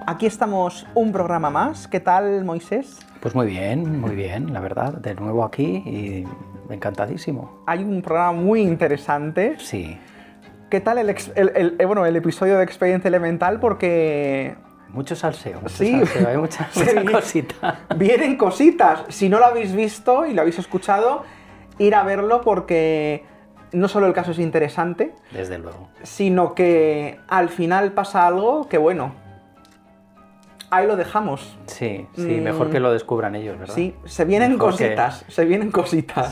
Aquí estamos un programa más. ¿Qué tal, Moisés? Pues muy bien, la verdad. De nuevo aquí y encantadísimo. Hay un programa muy interesante. Sí. ¿Qué tal el episodio de Expediente Elemental? Porque... Mucho salseo, Sí. Hay mucha cosita. Vienen cositas. Si no lo habéis visto y lo habéis escuchado, ir a verlo porque no solo el caso es interesante, Desde luego. sino que al final pasa algo que, bueno, ahí lo dejamos. Sí, mejor que lo descubran ellos, ¿verdad? Sí, se vienen cositas.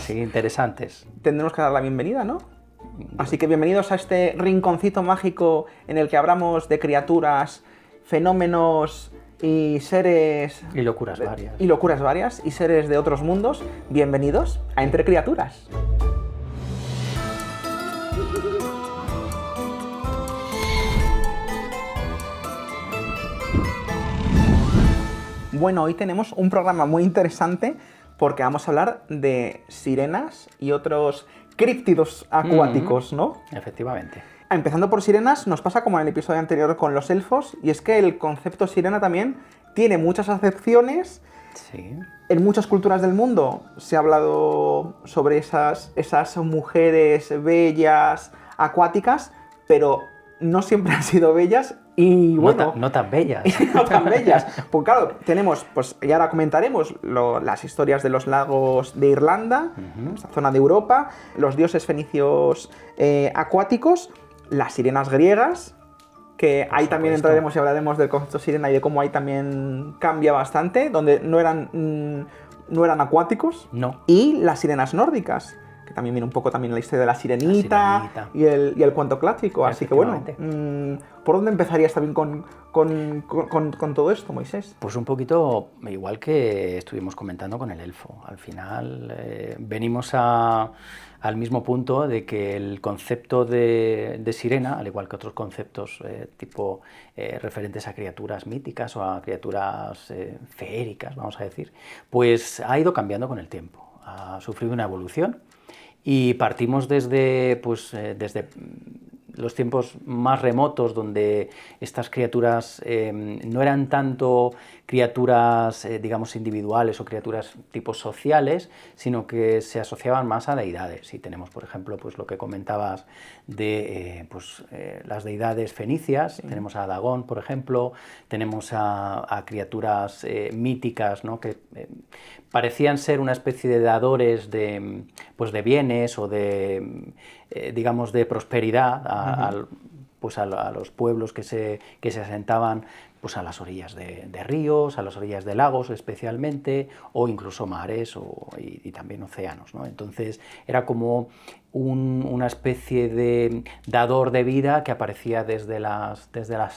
Sí, interesantes. Tendremos que dar la bienvenida, ¿no? Así que bienvenidos a este rinconcito mágico en el que hablamos de criaturas, fenómenos y seres... Y locuras varias. Y locuras varias y seres de otros mundos. Bienvenidos a Entre Criaturas. Bueno, hoy tenemos un programa muy interesante porque vamos a hablar de sirenas y otros críptidos acuáticos, ¿no? Efectivamente. Empezando por sirenas, nos pasa como en el episodio anterior con los elfos, y es que el concepto sirena también tiene muchas acepciones. Sí. En muchas culturas del mundo se ha hablado sobre esas mujeres bellas, acuáticas, pero no siempre han sido bellas y bueno... No tan bellas. No tan bellas. Pues claro, tenemos, pues y ahora comentaremos las historias de los lagos de Irlanda, esta zona de Europa, los dioses fenicios acuáticos, las sirenas griegas, que ahí también entraremos y hablaremos del concepto sirena y de cómo ahí también cambia bastante, donde no eran acuáticos. No. Y las sirenas nórdicas, que también viene un poco también la historia de la sirenita. Y el cuento clásico. Así que bueno, ¿por dónde empezarías también con todo esto, Moisés? Pues un poquito igual que estuvimos comentando con el elfo. Al final venimos al mismo punto de que el concepto de sirena, al igual que otros conceptos referentes a criaturas míticas o a criaturas feéricas, vamos a decir, pues ha ido cambiando con el tiempo. Ha sufrido una evolución. Y partimos desde los tiempos más remotos, donde estas criaturas no eran tanto criaturas, digamos, individuales o criaturas tipo sociales, sino que se asociaban más a deidades. Y tenemos, por ejemplo, pues lo que comentabas de las deidades fenicias. Sí. Tenemos a Dagón, por ejemplo, tenemos a criaturas míticas, ¿no? Que parecían ser una especie de dadores de bienes o de, digamos, de prosperidad a los pueblos que se asentaban pues a las orillas de ríos, a las orillas de lagos especialmente, o incluso mares y también océanos, ¿no? Entonces era como una especie de dador de vida que aparecía desde las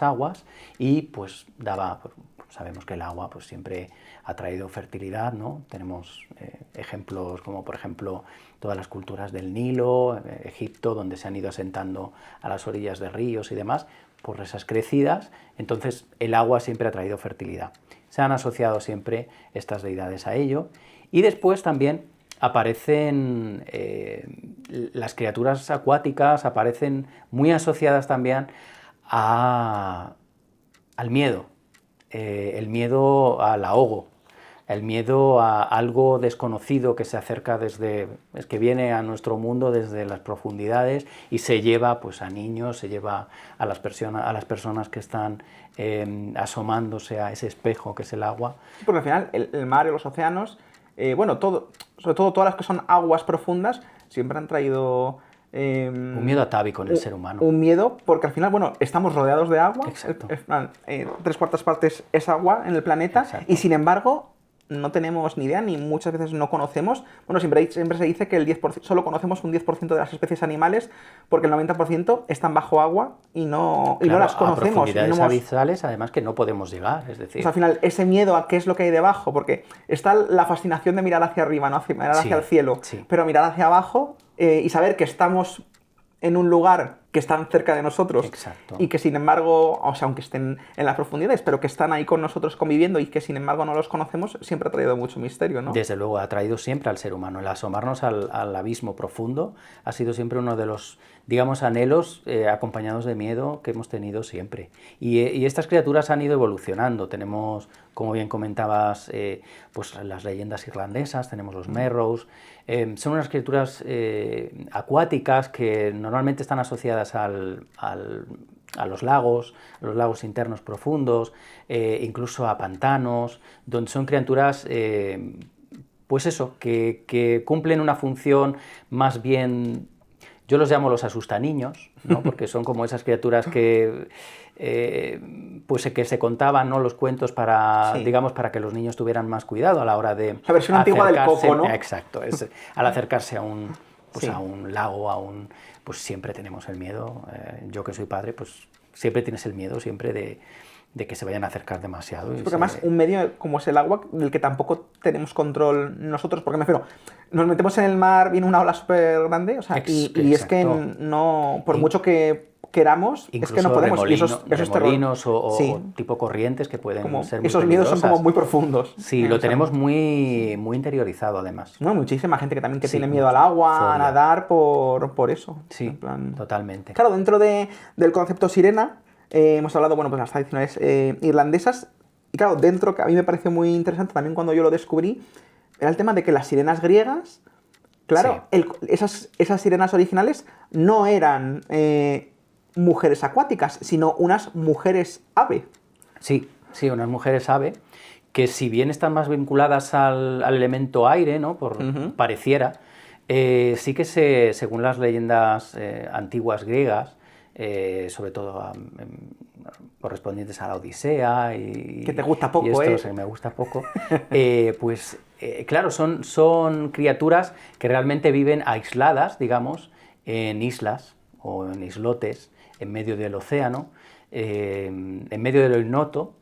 aguas y pues daba... Sabemos que el agua pues siempre ha traído fertilidad, ¿no? Tenemos ejemplos como, por ejemplo, todas las culturas del Nilo, Egipto, donde se han ido asentando a las orillas de ríos y demás, por esas crecidas. Entonces, el agua siempre ha traído fertilidad. Se han asociado siempre estas deidades a ello. Y después también aparecen las criaturas acuáticas, aparecen muy asociadas también al miedo. El miedo al ahogo, el miedo a algo desconocido que se acerca que viene a nuestro mundo desde las profundidades y se lleva pues a niños, se lleva a las personas que están asomándose a ese espejo que es el agua. Sí, porque al final el mar y los océanos, sobre todo todas las que son aguas profundas, siempre han traído... un miedo atávico en el ser humano. Un miedo, porque al final, estamos rodeados de agua. Exacto. 3/4 partes es agua en el planeta. Exacto. Y sin embargo, no tenemos ni idea, ni muchas veces no conocemos. Bueno, siempre se dice que el 10%, solo conocemos un 10% de las especies animales, porque el 90% están bajo agua y no las conocemos. A profundidades abisales, además, que no podemos llegar, es decir... Al final, ese miedo a qué es lo que hay debajo, porque está la fascinación de mirar hacia arriba, ¿no? Mirar hacia el cielo, sí. Pero mirar hacia abajo... y saber que estamos en un lugar que están cerca de nosotros. Exacto. Y que sin embargo, o sea, aunque estén en las profundidades, pero que están ahí con nosotros conviviendo y que sin embargo no los conocemos, siempre ha traído mucho misterio, ¿no? Desde luego, ha traído siempre al ser humano. El asomarnos al abismo profundo ha sido siempre uno de los, digamos, anhelos acompañados de miedo que hemos tenido siempre. Y estas criaturas han ido evolucionando. Tenemos, como bien comentabas, pues las leyendas irlandesas, tenemos los Merrows. Son unas criaturas acuáticas que normalmente están asociadas a los lagos internos profundos, incluso a pantanos, donde son criaturas, pues eso, que cumplen una función más bien, yo los llamo los asustaniños, ¿no? Porque son como esas criaturas que, pues que se contaban, ¿no? Los cuentos para, Sí. digamos, para que los niños tuvieran más cuidado a la hora de La versión antigua del Coco, ¿no? Exacto, al acercarse a Sí. a un lago, pues siempre tenemos el miedo. Yo que soy padre, pues siempre tienes el miedo siempre de que se vayan a acercar demasiado. Porque además un medio como es el agua, del que tampoco tenemos control nosotros, porque me refiero, nos metemos en el mar, viene una ola súper grande, o sea, y es que no, por mucho que queramos, es que no podemos. Remolinos o sí, tipo corrientes que pueden ser muy esos miedos son como muy profundos. Sí, lo tenemos muy, muy interiorizado además. No, muchísima gente que también tiene miedo al agua, a nadar por eso. Sí, en plan, totalmente. Claro, dentro del concepto sirena, hemos hablado, bueno, pues las tradiciones irlandesas, y claro, dentro, que a mí me pareció muy interesante también cuando yo lo descubrí, era el tema de que las sirenas griegas, claro, sí, esas sirenas originales no eran mujeres acuáticas, sino unas mujeres ave. Sí, unas mujeres ave, que si bien están más vinculadas al elemento aire, ¿no? Pareciera, sí que según las leyendas antiguas griegas, sobre todo correspondientes a la Odisea y que te gusta poco, y esto, me gusta poco, pues claro, son criaturas que realmente viven aisladas, digamos, en islas o en islotes en medio del océano, en medio del ignoto.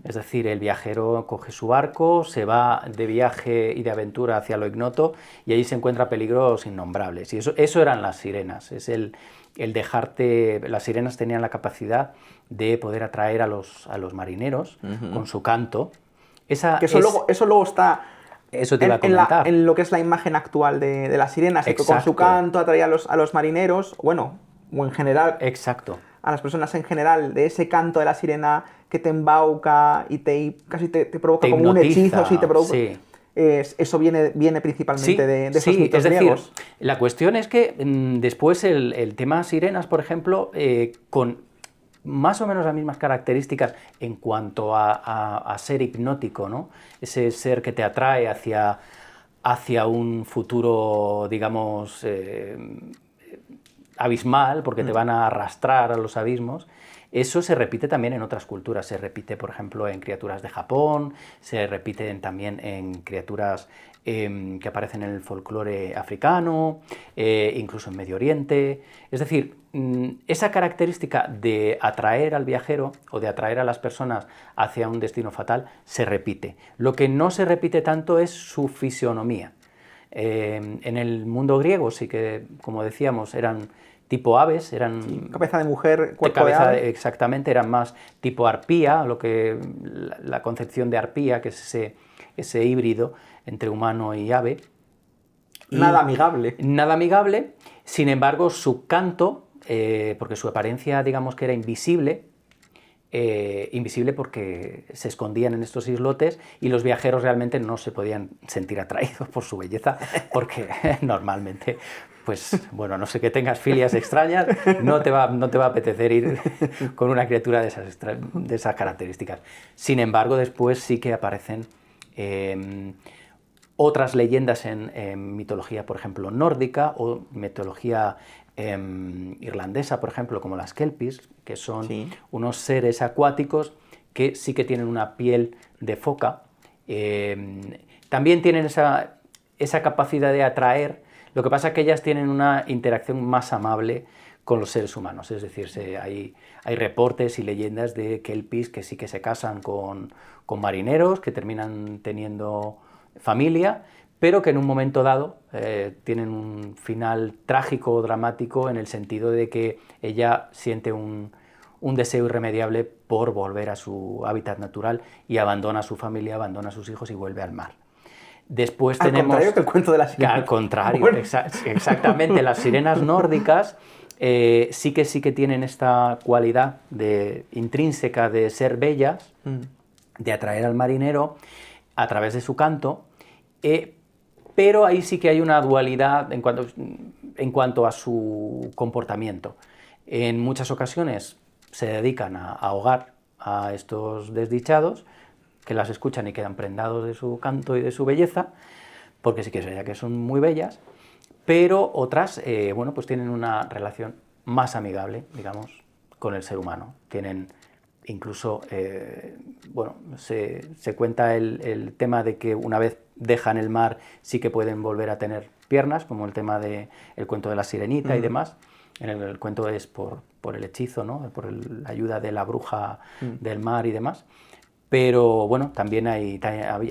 Es decir, el viajero coge su barco, se va de viaje y de aventura hacia lo ignoto y allí se encuentra peligros innombrables. Y eso eran las sirenas, es el dejarte. Las sirenas tenían la capacidad de poder atraer a los marineros con su canto. Eso luego está eso te iba a comentar. en lo que es la imagen actual de las sirenas, que con su canto atraía a los marineros, bueno, o en general. Exacto. A las personas en general, de ese canto de la sirena que te embauca y casi te provoca como un hechizo, sí, te provoca. Sí. Eso viene principalmente de esos mitos griegos. La cuestión es que después el tema sirenas, por ejemplo, con más o menos las mismas características en cuanto a ser hipnótico, ¿no? Ese ser que te atrae hacia un futuro, digamos, abismal, porque te van a arrastrar a los abismos. Eso se repite también en otras culturas, se repite, por ejemplo, en criaturas de Japón, se repite también en criaturas que aparecen en el folclore africano, incluso en Medio Oriente. Es decir, esa característica de atraer al viajero o de atraer a las personas hacia un destino fatal se repite. Lo que no se repite tanto es su fisionomía. En el mundo griego sí que, como decíamos, eran tipo aves, eran... Sí, cabeza de mujer, cuerpo de ave. Exactamente, eran más tipo arpía, la concepción de arpía, que es ese híbrido entre humano y ave. Nada amigable. Nada amigable, sin embargo, su canto, porque su apariencia, digamos que era invisible porque se escondían en estos islotes y los viajeros realmente no se podían sentir atraídos por su belleza, porque normalmente, pues bueno, no sé, que tengas filias extrañas, no te va a apetecer ir con una criatura de esas características. Sin embargo, después sí que aparecen otras leyendas en mitología, por ejemplo, nórdica o mitología irlandesa, por ejemplo, como las kelpies, que son unos seres acuáticos que sí que tienen una piel de foca. También tienen esa capacidad de atraer, lo que pasa es que ellas tienen una interacción más amable con los seres humanos, es decir, hay reportes y leyendas de kelpies que sí que se casan con marineros, que terminan teniendo familia, pero que en un momento dado tienen un final trágico o dramático en el sentido de que ella siente un deseo irremediable por volver a su hábitat natural y abandona a su familia, abandona a sus hijos y vuelve al mar. Después al tenemos... contrario que el cuento de la sirena. Al contrario, bueno. exactamente. Las sirenas nórdicas sí que tienen esta cualidad intrínseca de ser bellas, de atraer al marinero a través de su canto, pero ahí sí que hay una dualidad en cuanto a su comportamiento. En muchas ocasiones se dedican a ahogar a estos desdichados, que las escuchan y quedan prendados de su canto y de su belleza, porque sí que es verdad que son muy bellas, pero otras, bueno, pues tienen una relación más amigable, digamos, con el ser humano. Tienen incluso, bueno, se cuenta el tema de que una vez dejan el mar sí que pueden volver a tener piernas, como el tema del cuento de la sirenita y demás. En el cuento es por el hechizo, ¿no? Por la ayuda de la bruja del mar y demás. Pero bueno, también hay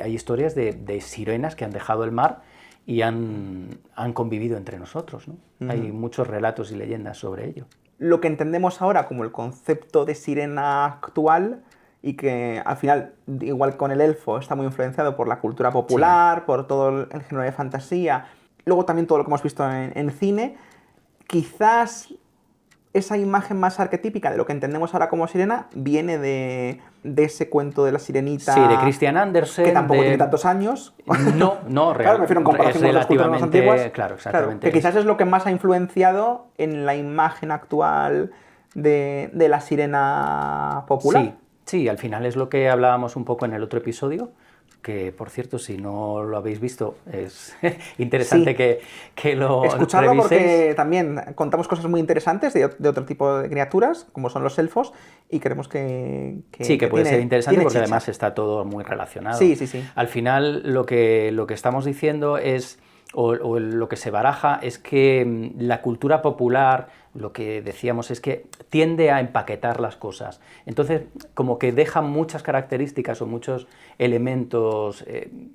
historias de sirenas que han dejado el mar y han convivido entre nosotros, ¿no? Hay muchos relatos y leyendas sobre ello. Lo que entendemos ahora como el concepto de sirena actual, y que al final, igual con el elfo, está muy influenciado por la cultura popular, por todo el género de fantasía, luego también todo lo que hemos visto en cine, quizás esa imagen más arquetípica de lo que entendemos ahora como sirena viene de ese cuento de la sirenita. Sí, de Christian Andersen. Que tampoco tiene tantos años. No, claro, me refiero en comparación con las culturas más antiguas. Claro, exactamente. Claro, que quizás es lo que más ha influenciado en la imagen actual de la sirena popular. Sí, al final es lo que hablábamos un poco en el otro episodio, que por cierto, si no lo habéis visto, es interesante que lo escucharlo, reviséis. Porque también contamos cosas muy interesantes de otro tipo de criaturas, como son los elfos, y creemos que puede ser interesante porque chicha. Además está todo muy relacionado. Sí. Al final lo que estamos diciendo es, o lo que se baraja, es que la cultura popular, lo que decíamos, es que tiende a empaquetar las cosas. Entonces, como que deja muchas características o muchos elementos,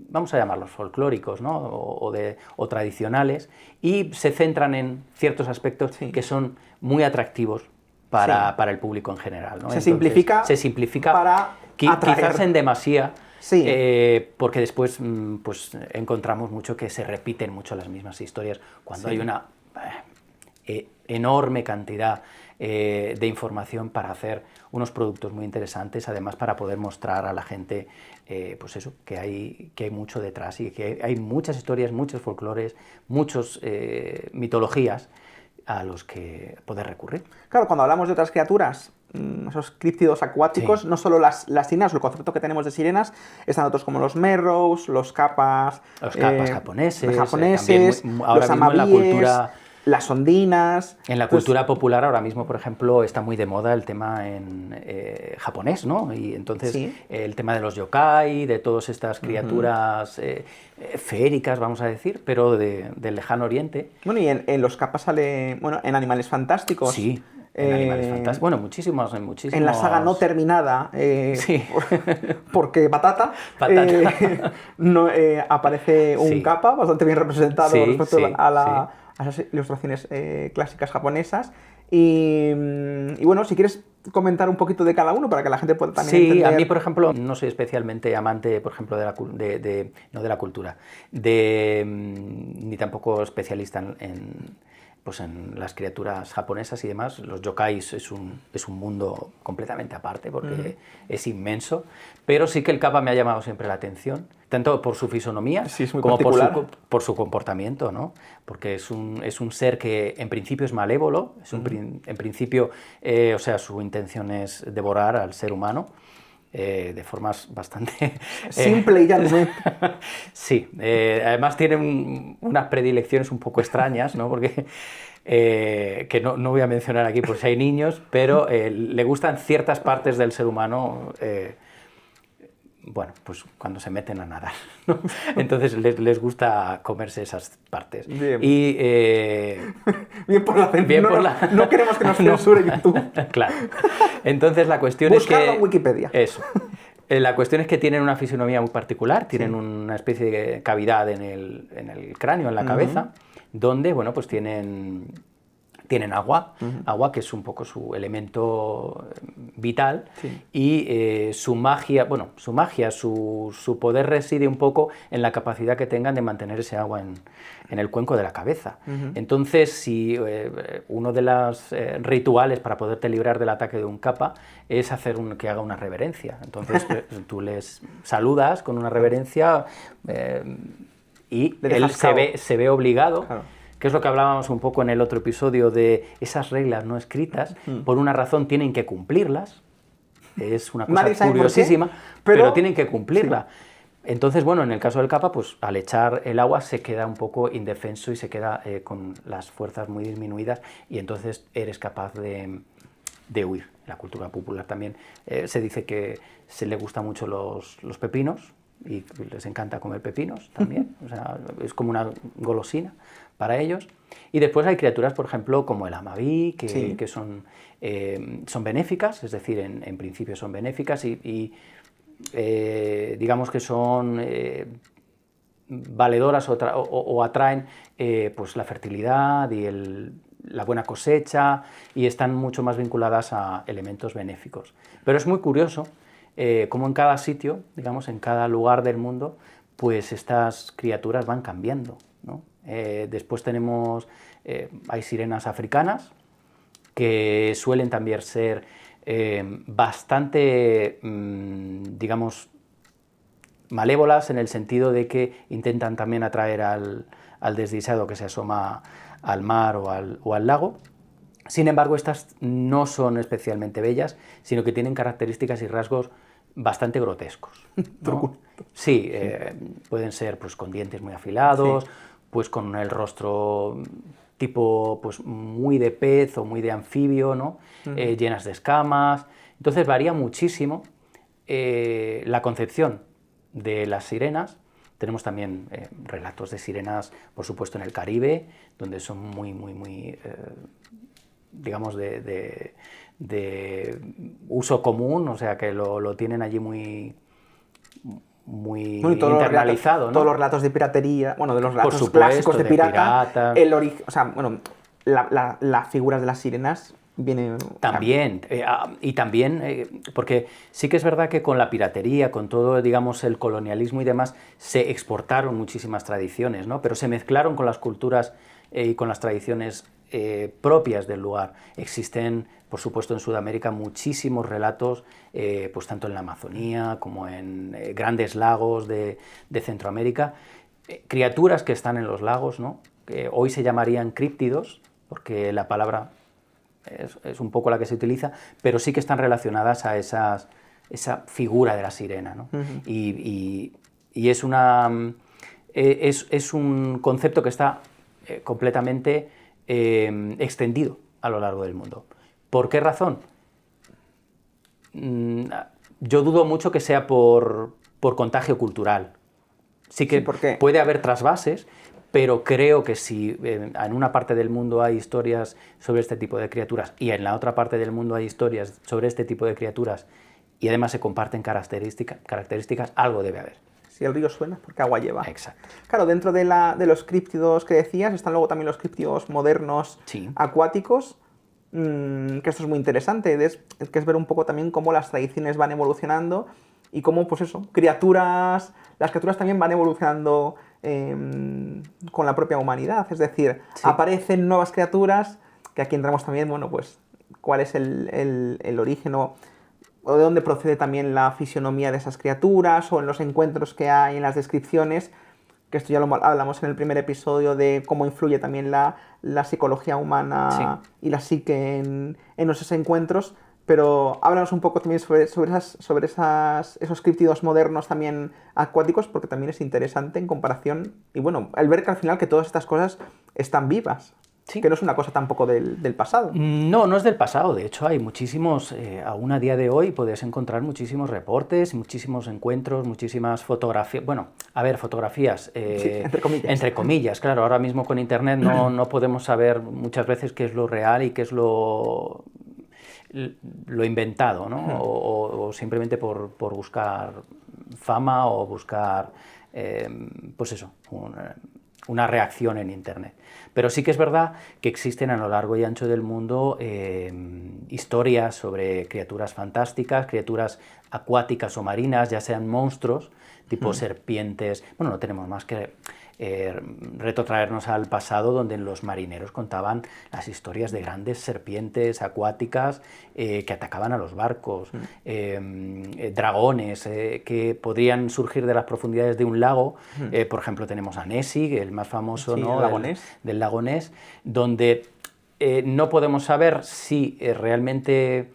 vamos a llamarlos folclóricos, ¿no? o tradicionales, y se centran en ciertos aspectos que son muy atractivos para el público en general, ¿no? Se simplifica para atraer. Quizás en demasía. Sí. Porque después pues encontramos mucho que se repiten mucho las mismas historias cuando hay una enorme cantidad de información para hacer unos productos muy interesantes, además para poder mostrar a la gente pues eso, que hay mucho detrás y que hay muchas historias, muchos folclores, muchas mitologías a los que poder recurrir. Claro, cuando hablamos de otras criaturas, esos críptidos acuáticos, no solo las sirenas, el concepto que tenemos de sirenas, están otros como los merrows, los capas japoneses, también ahora los mismo en la cultura, las ondinas. En la cultura popular ahora mismo, por ejemplo, está muy de moda el tema en japonés, ¿no? Y entonces el tema de los yokai, de todas estas criaturas feéricas, vamos a decir, pero del lejano oriente. Bueno, y en los capas sale, bueno, en Animales Fantásticos. Sí. En Animales Fantásticos. Bueno, muchísimos. En la saga no terminada, porque Patata. No, aparece un capa bastante bien representado respecto a esas ilustraciones clásicas japonesas. Y bueno, si quieres comentar un poquito de cada uno para que la gente pueda también entender. A mí, por ejemplo, no soy especialmente amante, por ejemplo, no de la cultura, ni tampoco especialista en las criaturas japonesas y demás. Los yokais es un mundo completamente aparte porque es inmenso, pero sí que el kappa me ha llamado siempre la atención, tanto por su fisonomía como por su comportamiento, ¿no? Porque es un ser que en principio es malévolo, en principio, o sea, su intención es devorar al ser humano, de formas bastante... simple y llanamente. Sí, además tiene unas predilecciones un poco extrañas, ¿no? Porque que no voy a mencionar aquí por si hay niños, pero le gustan ciertas partes del ser humano, bueno, pues cuando se meten a nadar, ¿no? Entonces les gusta comerse esas partes. Bien. Y, bien por la censura. No queremos que nos censure YouTube. Claro. Entonces la cuestión Buscarlo es que... en Wikipedia. Eso. La cuestión es que tienen una fisonomía muy particular, tienen una especie de cavidad en el cráneo, en la cabeza, donde, bueno, pues tienen agua, agua que es un poco su elemento vital, y su magia, su poder reside un poco en la capacidad que tengan de mantener ese agua en el cuenco de la cabeza. Entonces, si uno de los rituales para poderte librar del ataque de un capa es hacer que haga una reverencia. Entonces, tú les saludas con una reverencia y él se ve obligado. Claro. Que es lo que hablábamos un poco en el otro episodio de esas reglas no escritas, por una razón tienen que cumplirlas, es una cosa curiosísima, pero tienen que cumplirla. Sí. Entonces, bueno, en el caso del capa, pues al echar el agua se queda un poco indefenso y se queda con las fuerzas muy disminuidas y entonces eres capaz de huir. En la cultura popular también se dice que se le gustan mucho los pepinos, y les encanta comer pepinos también, o sea, es como una golosina para ellos. Y después hay criaturas, por ejemplo, como el amabí, que son benéficas, es decir, en principio son benéficas y digamos que son valedoras o atraen pues la fertilidad y la buena cosecha y están mucho más vinculadas a elementos benéficos. Pero es muy curioso como en cada sitio, digamos, en cada lugar del mundo, pues estas criaturas van cambiando, ¿no? Después tenemos, hay sirenas africanas, que suelen también ser bastante, digamos, malévolas en el sentido de que intentan también atraer al desdichado que se asoma al mar o al lago. Sin embargo, estas no son especialmente bellas, sino que tienen características y rasgos bastante grotescos, ¿no? Sí, pueden ser pues, con dientes muy afilados, pues con el rostro tipo pues, muy de pez o muy de anfibio, ¿no? Llenas de escamas. Entonces varía muchísimo la concepción de las sirenas. Tenemos también relatos de sirenas, por supuesto, en el Caribe, donde son muy digamos, de uso común, o sea que lo tienen allí muy internalizado, ¿no? Todos los relatos de piratería, bueno, de los relatos clásicos de pirata. El origen, o sea, bueno, las figuras de las sirenas vienen... También, y también, porque sí que es verdad que con la piratería, con todo, digamos, el colonialismo y demás, se exportaron muchísimas tradiciones, ¿no? Pero se mezclaron con las culturas y con las tradiciones propias del lugar. Existen, por supuesto, en Sudamérica muchísimos relatos, pues tanto en la Amazonía como en grandes lagos de Centroamérica, criaturas que están en los lagos, ¿no? Que hoy se llamarían críptidos, porque la palabra es un poco la que se utiliza, pero sí que están relacionadas a esa figura de la sirena, ¿no? Y es un concepto que está completamente extendido a lo largo del mundo. ¿Por qué razón? Yo dudo mucho que sea por contagio cultural. Sí que puede haber trasvases, pero creo que si en una parte del mundo hay historias sobre este tipo de criaturas y en la otra parte del mundo hay historias sobre este tipo de criaturas y además se comparten características, algo debe haber. Si el río suena, porque agua lleva. Exacto. Claro, dentro de los críptidos que decías, están luego también los críptidos modernos acuáticos, que esto es muy interesante, que es ver un poco también cómo las tradiciones van evolucionando y cómo, pues eso, las criaturas también van evolucionando con la propia humanidad. Es decir, aparecen nuevas criaturas, que aquí entramos también, bueno, pues, cuál es el origen o de dónde procede también la fisionomía de esas criaturas, o en los encuentros que hay, en las descripciones, que esto ya lo hablamos en el primer episodio de cómo influye también la psicología humana y la psique en esos encuentros, pero háblanos un poco también sobre esos críptidos modernos también acuáticos, porque también es interesante en comparación, y bueno, el ver que al final que todas estas cosas están vivas. Sí. Que no es una cosa tampoco del pasado. No es del pasado. De hecho, hay muchísimos, aún a día de hoy, puedes encontrar muchísimos reportes, muchísimos encuentros, muchísimas fotografías. Bueno, a ver, fotografías. Entre comillas. Entre comillas, claro. Ahora mismo con Internet no podemos saber muchas veces qué es lo real y qué es lo lo inventado, ¿no? O simplemente por buscar fama o buscar, pues eso, una reacción en Internet. Pero sí que es verdad que existen a lo largo y ancho del mundo historias sobre criaturas fantásticas, criaturas acuáticas o marinas, ya sean monstruos, tipo serpientes. Bueno, no tenemos más que retrotraernos al pasado, donde los marineros contaban las historias de grandes serpientes acuáticas que atacaban a los barcos, dragones que podrían surgir de las profundidades de un lago. Por ejemplo, tenemos a Nessie, el más famoso, sí, ¿no? el lago Ness. Del lago Ness, donde no podemos saber si realmente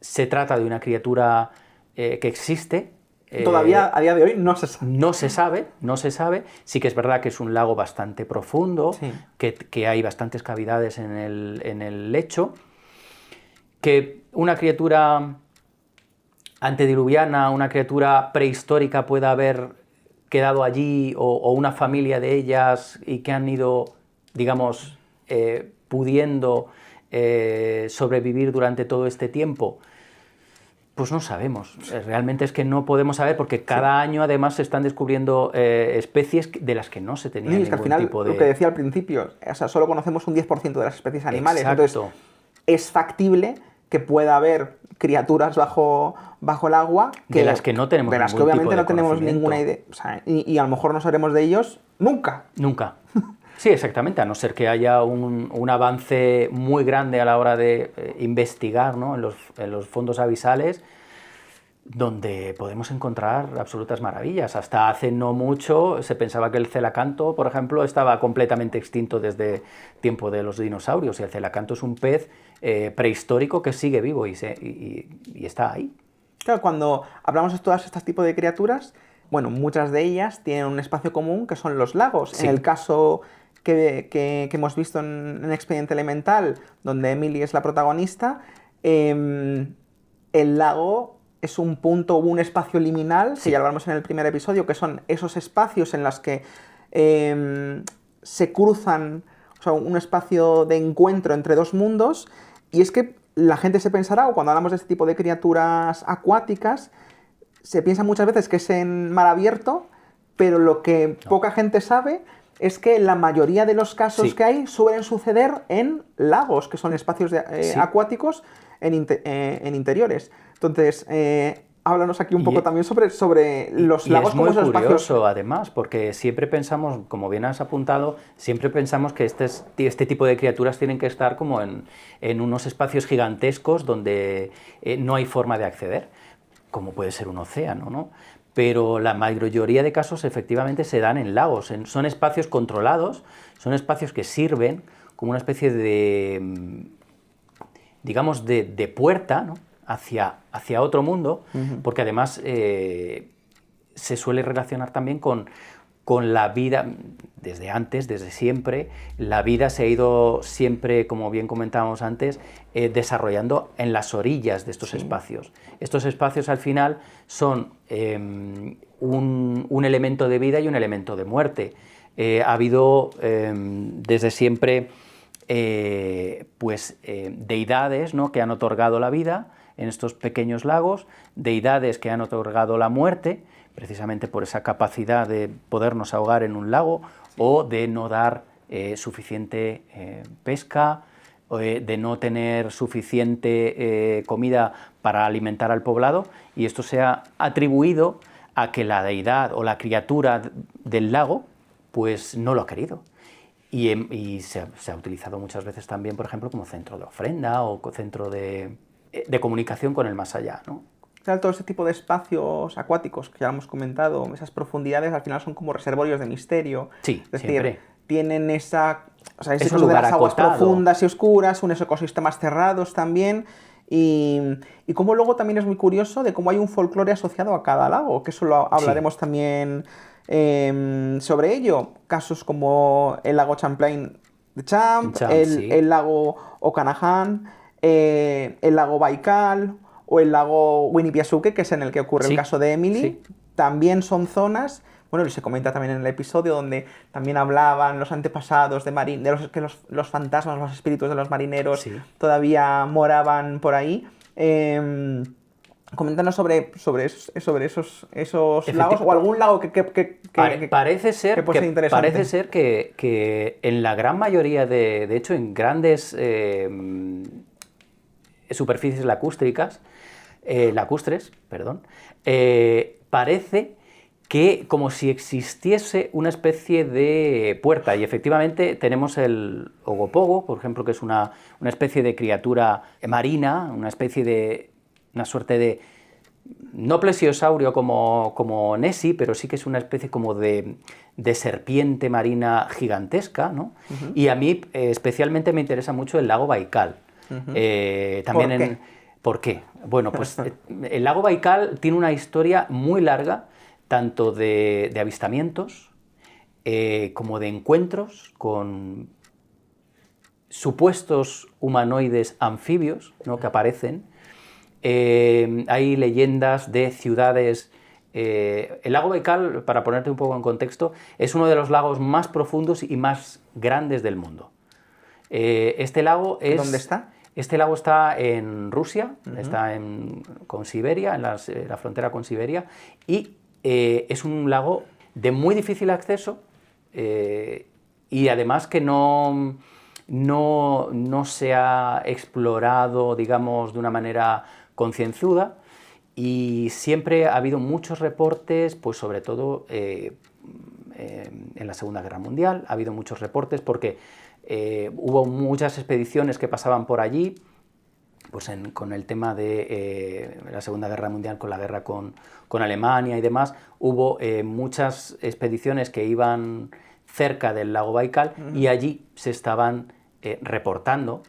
se trata de una criatura que existe. Todavía a día de hoy no se sabe. No se sabe. Sí que es verdad que es un lago bastante profundo, Sí. que hay bastantes cavidades en el lecho, que una criatura antediluviana, una criatura prehistórica pueda haber quedado allí, o una familia de ellas, y que han ido, digamos, pudiendo sobrevivir durante todo este tiempo. Pues no sabemos, realmente es que no podemos saber, porque cada año además se están descubriendo especies de las que no se tenía Es que al final, tipo de... lo que decía al principio, o sea, solo conocemos un 10% de las especies animales. Exacto. Entonces, es factible que pueda haber criaturas bajo el agua de las que no tenemos de las que ningún obviamente tipo de no tenemos conocimiento. ninguna idea. O sea, y a lo mejor no sabremos de ellos nunca. Nunca. Sí, exactamente, a no ser que haya un avance muy grande a la hora de investigar, ¿no? en los fondos abisales, donde podemos encontrar absolutas maravillas. Hasta hace no mucho se pensaba que el celacanto, por ejemplo, estaba completamente extinto desde tiempo de los dinosaurios, y el celacanto es un pez prehistórico que sigue vivo y está ahí. Claro, cuando hablamos de todas estas tipos de criaturas, bueno, muchas de ellas tienen un espacio común, que son los lagos. Sí. En el caso que hemos visto en Expediente Elemental, donde Emily es la protagonista, el lago es un punto, un espacio liminal, Sí. que ya lo hablamos en el primer episodio, que son esos espacios en los que se cruzan, o sea, un espacio de encuentro entre dos mundos. Y es que la gente se pensará, o cuando hablamos de este tipo de criaturas acuáticas, se piensa muchas veces que es en mar abierto, pero lo que poca gente sabe es que la mayoría de los casos Sí. que hay suelen suceder en lagos, que son espacios Sí. acuáticos en interiores. Entonces, háblanos aquí un poco también sobre los lagos es como muy esos curioso, espacios. además, porque siempre pensamos, como bien has apuntado, siempre pensamos que este tipo de criaturas tienen que estar como en unos espacios gigantescos donde no hay forma de acceder, como puede ser un océano, ¿no? Pero la mayoría de casos efectivamente se dan en lagos, son espacios controlados, son espacios que sirven como una especie de, digamos, de puerta, ¿no? hacia otro mundo, porque además se suele relacionar también con la vida. Desde antes, desde siempre, la vida se ha ido siempre, como bien comentábamos antes, desarrollando en las orillas de estos espacios. Estos espacios al final son un elemento de vida y un elemento de muerte. Ha habido desde siempre deidades, ¿no?, que han otorgado la vida en estos pequeños lagos, deidades que han otorgado la muerte, precisamente por esa capacidad de podernos ahogar en un lago, o de no dar suficiente pesca, de no tener suficiente comida para alimentar al poblado, y esto se ha atribuido a que la deidad o la criatura del lago pues no lo ha querido. Y se ha utilizado muchas veces también, por ejemplo, como centro de ofrenda o centro de comunicación con el más allá, ¿no? Claro, todo ese tipo de espacios acuáticos que ya hemos comentado, esas profundidades, al final son como reservorios de misterio. Sí, es decir, siempre. tienen esa, o sea, ese Es un uso de lugar las aguas acotado. profundas y oscuras, unos ecosistemas cerrados también. Y como luego también es muy curioso de cómo hay un folclore asociado a cada lago, que eso lo hablaremos también sobre ello. Casos como el lago Champlain de Champ, el lago Okanagan, el lago Baikal o el lago Winnipiazuke, que es en el que ocurre el caso de Emily. También son zonas Bueno, y se comenta también en el episodio donde también hablaban los antepasados de que los fantasmas, los espíritus de los marineros Sí. todavía moraban por ahí. Coméntanos sobre esos lagos o algún lago Parece ser puede ser interesante. Parece ser que en la gran mayoría de hecho, en grandes superficies lacustres, parece que como si existiese una especie de puerta, y efectivamente tenemos el ogopogo, por ejemplo, que es una especie de criatura marina, una suerte de, no plesiosaurio como Nessie, pero sí que es una especie como de serpiente marina gigantesca, ¿no? Uh-huh. Y a mí especialmente me interesa mucho el lago Baikal. Uh-huh. También ¿Por qué? Bueno, pues el lago Baikal tiene una historia muy larga, tanto de avistamientos como de encuentros con supuestos humanoides anfibios, ¿no?, que aparecen. Hay leyendas de ciudades. El lago Baikal, para ponerte un poco en contexto, es uno de los lagos más profundos y más grandes del mundo. Este lago es... ¿Dónde está? Este lago está en Rusia, uh-huh, está con Siberia, en la frontera con Siberia, y es un lago de muy difícil acceso y además que no se ha explorado, digamos, de una manera concienzuda, y siempre ha habido muchos reportes, pues sobre todo en la Segunda Guerra Mundial, ha habido muchos reportes porque hubo muchas expediciones que pasaban por allí, pues con el tema de la Segunda Guerra Mundial, con la guerra con Alemania y demás, hubo muchas expediciones que iban cerca del lago Baikal, uh-huh, y allí se estaban reportando.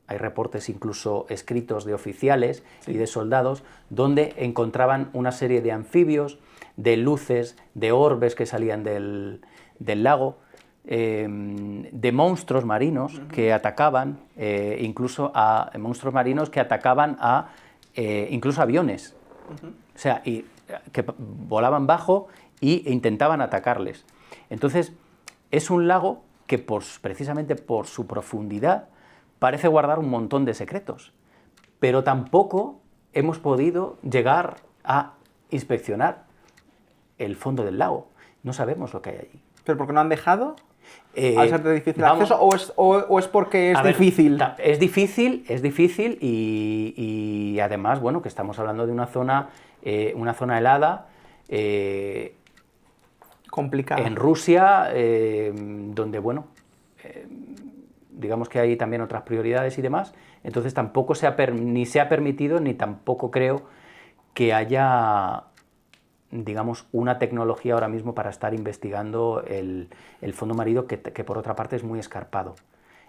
Hay reportes incluso escritos de oficiales, sí, y de soldados, donde encontraban una serie de anfibios, de luces, de orbes que salían del lago, de monstruos marinos, uh-huh, que atacaban, incluso a monstruos marinos que atacaban a incluso aviones, uh-huh, o sea, y que volaban bajo e intentaban atacarles. Entonces, es un lago que precisamente por su profundidad parece guardar un montón de secretos, pero tampoco hemos podido llegar a inspeccionar el fondo del lago. No sabemos lo que hay allí. ¿Pero por qué no han dejado? ¿Al ser de difícil acceso o es porque es difícil? Es difícil y además, bueno, que estamos hablando de una zona helada, complicada. En Rusia, donde, bueno, digamos que hay también otras prioridades y demás, entonces tampoco ni se ha permitido, ni tampoco creo que haya, digamos, una tecnología ahora mismo para estar investigando el fondo marino, que por otra parte es muy escarpado.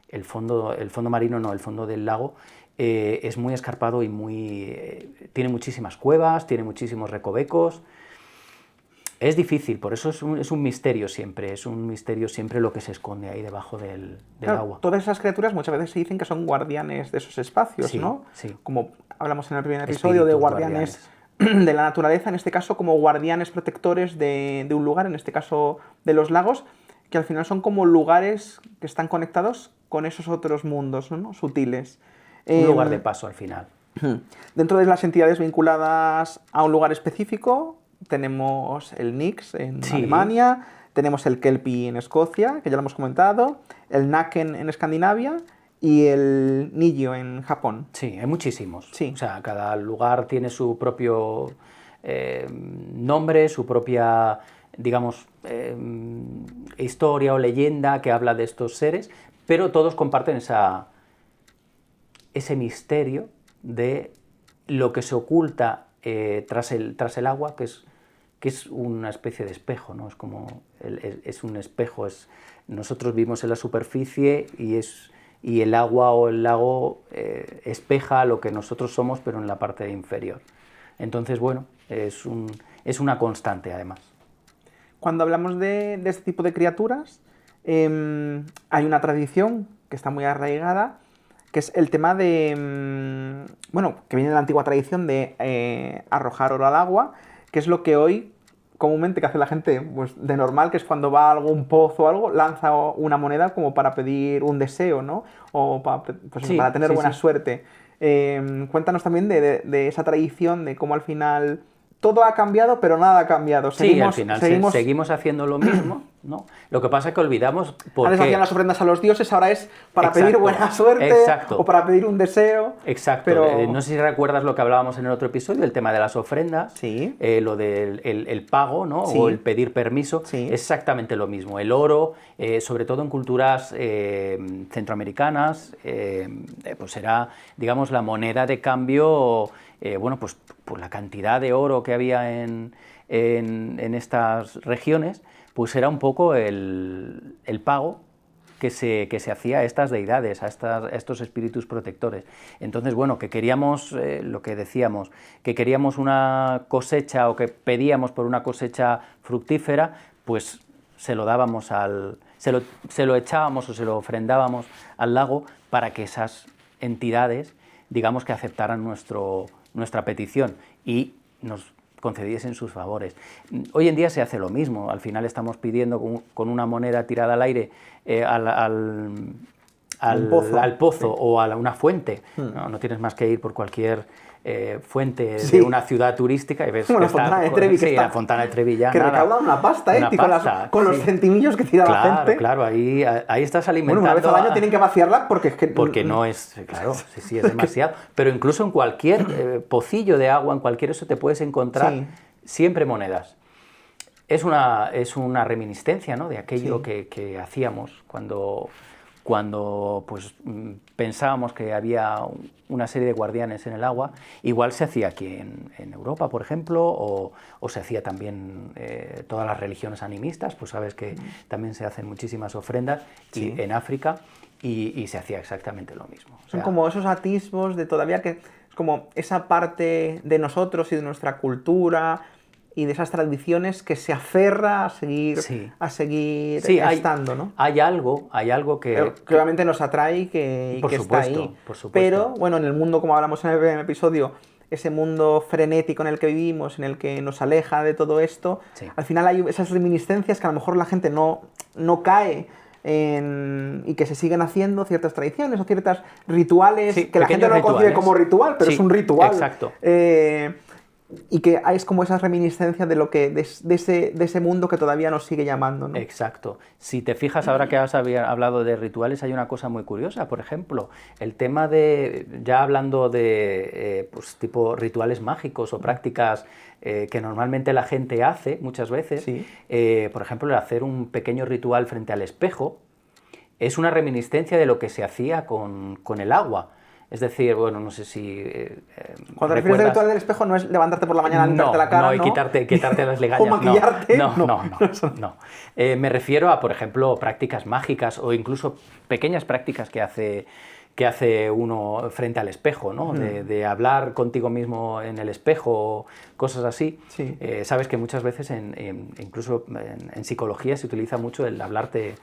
El fondo marino no, el fondo del lago es muy escarpado y tiene muchísimas cuevas, tiene muchísimos recovecos. Es difícil, por eso es un misterio siempre, lo que se esconde ahí debajo del agua. Todas esas criaturas muchas veces se dicen que son guardianes de esos espacios, sí, ¿no? Sí. Como hablamos en el primer episodio de guardianes de la naturaleza, en este caso como guardianes protectores de un lugar, en este caso de los lagos, que al final son como lugares que están conectados con esos otros mundos, ¿no?, sutiles. Un lugar de paso al final. Dentro de las entidades vinculadas a un lugar específico, tenemos el Nix en Alemania, tenemos el Kelpie en Escocia, que ya lo hemos comentado, el Naken en Escandinavia y el Nillo en Japón. Sí, hay muchísimos. Sí. O sea, cada lugar tiene su propio nombre, su propia, digamos, historia o leyenda que habla de estos seres, pero todos comparten ese misterio de lo que se oculta tras el agua, que es una especie de espejo, ¿no? Es como es un espejo. Nosotros vivimos en la superficie y el agua o el lago espeja lo que nosotros somos, pero en la parte inferior. Entonces, bueno, es una constante, además. Cuando hablamos de este tipo de criaturas, hay una tradición que está muy arraigada, que es el tema de, que viene de la antigua tradición de arrojar oro al agua, que es lo que hoy comúnmente que hace la gente pues, de normal, que es cuando va a algún pozo o algo, lanza una moneda como para pedir un deseo, ¿no? O para tener buena suerte. Cuéntanos también de esa tradición, de cómo al final todo ha cambiado, pero nada ha cambiado. Al final seguimos haciendo lo mismo, ¿no? Lo que pasa es que olvidamos por Antes qué. hacían las ofrendas a los dioses, ahora es para pedir buena suerte o para pedir un deseo. Exacto. Pero... no sé si recuerdas lo que hablábamos en el otro episodio, el tema de las ofrendas, sí. Lo del el pago, ¿no? Sí. O el pedir permiso, sí. Es exactamente lo mismo. El oro, sobre todo en culturas centroamericanas, pues era, digamos, la moneda de cambio, pues por la cantidad de oro que había en estas regiones, pues era un poco el pago que se hacía a estas deidades, a estos espíritus protectores. Entonces, bueno, que queríamos, lo que decíamos, que queríamos una cosecha o que pedíamos por una cosecha fructífera, pues se lo dábamos se lo echábamos o se lo ofrendábamos al lago para que esas entidades, digamos, que aceptaran nuestra petición y nos concediesen sus favores. Hoy en día se hace lo mismo, al final estamos pidiendo con una moneda tirada al aire al pozo sí. o a una fuente. No tienes más que ir por cualquier fuente de una ciudad turística y ves como que la Fontana de Trevi, la Fontana de Trevi ya que recauda una pasta, con los centimillos que tira la gente. Claro, ahí estás alimentando. Bueno, una vez al año tienen que vaciarla porque no es, claro, sí, es demasiado. Pero incluso en cualquier pocillo de agua, en cualquier eso te puedes encontrar siempre monedas. Es una reminiscencia, ¿no?, de aquello que hacíamos cuando pues, pensábamos que había una serie de guardianes en el agua. Igual se hacía aquí en Europa, por ejemplo, o se hacía también todas las religiones animistas, pues sabes que también se hacen muchísimas ofrendas y en África y se hacía exactamente lo mismo. Son como esos atisbos de todavía que es como esa parte de nosotros y de nuestra cultura y de esas tradiciones que se aferra a seguir estando, ¿no? Hay algo que obviamente nos atrae y que está ahí. Por supuesto. Pero, bueno, en el mundo, como hablamos en el primer episodio, ese mundo frenético en el que vivimos, en el que nos aleja de todo esto, al final hay esas reminiscencias que a lo mejor la gente no cae y que se siguen haciendo ciertas tradiciones o ciertos rituales, que la gente no lo concibe como ritual, pero es un ritual. Exacto. Y que es como esa reminiscencia de ese mundo que todavía nos sigue llamando, ¿no? Exacto. Si te fijas, ahora que has hablado de rituales, hay una cosa muy curiosa. Por ejemplo, el tema ya hablando de pues, tipo rituales mágicos o prácticas que normalmente la gente hace muchas veces, por ejemplo, el hacer un pequeño ritual frente al espejo es una reminiscencia de lo que se hacía con el agua. Es decir, bueno, no sé si... Cuando te refieres al ritual del espejo no es levantarte por la mañana, limpiarte la cara, y quitarte las legañas. O maquillarte. No. Me refiero a, por ejemplo, prácticas mágicas o incluso pequeñas prácticas que hace uno frente al espejo, ¿no? De hablar contigo mismo en el espejo, cosas así. Sí. Sabes que muchas veces, incluso en psicología, se utiliza mucho el hablarte,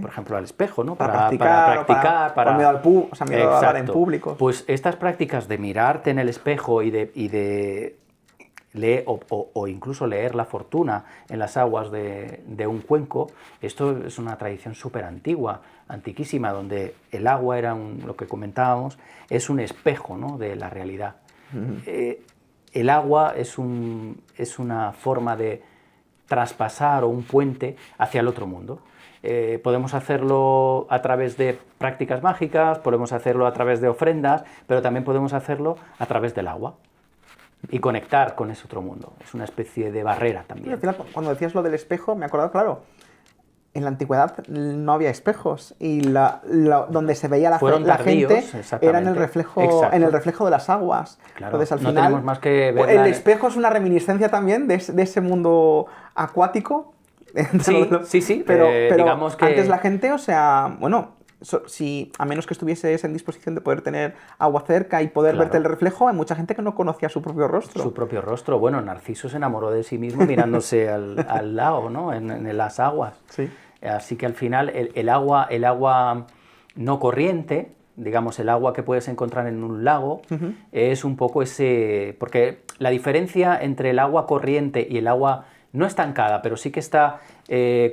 por ejemplo, al espejo, ¿no? Para practicar, para miedo a hablar en público. Pues estas prácticas de mirarte en el espejo y de leer, o incluso leer la fortuna en las aguas de un cuenco, esto es una tradición súper antigua, antiquísima, donde el agua era lo que comentábamos, es un espejo, ¿no?, de la realidad. El agua es una forma de traspasar o un puente hacia el otro mundo. Podemos hacerlo a través de prácticas mágicas, podemos hacerlo a través de ofrendas, pero también podemos hacerlo a través del agua y conectar con ese otro mundo. Es una especie de barrera también. Y al final, cuando decías lo del espejo, me he acordado, claro, en la antigüedad no había espejos y donde se veía la gente era en el reflejo de las aguas. Claro, entonces, al no final, tenemos más que ver el espejo es una reminiscencia también de ese mundo acuático. Sí, pero digamos que antes la gente, o sea, bueno, si a menos que estuvieses en disposición de poder tener agua cerca y poder verte el reflejo, hay mucha gente que no conocía su propio rostro. Su propio rostro. Bueno, Narciso se enamoró de sí mismo mirándose al lago, ¿no? En las aguas. Sí. Así que al final el agua no corriente, digamos el agua que puedes encontrar en un lago, es un poco ese... Porque la diferencia entre el agua corriente y el agua no estancada, pero sí que está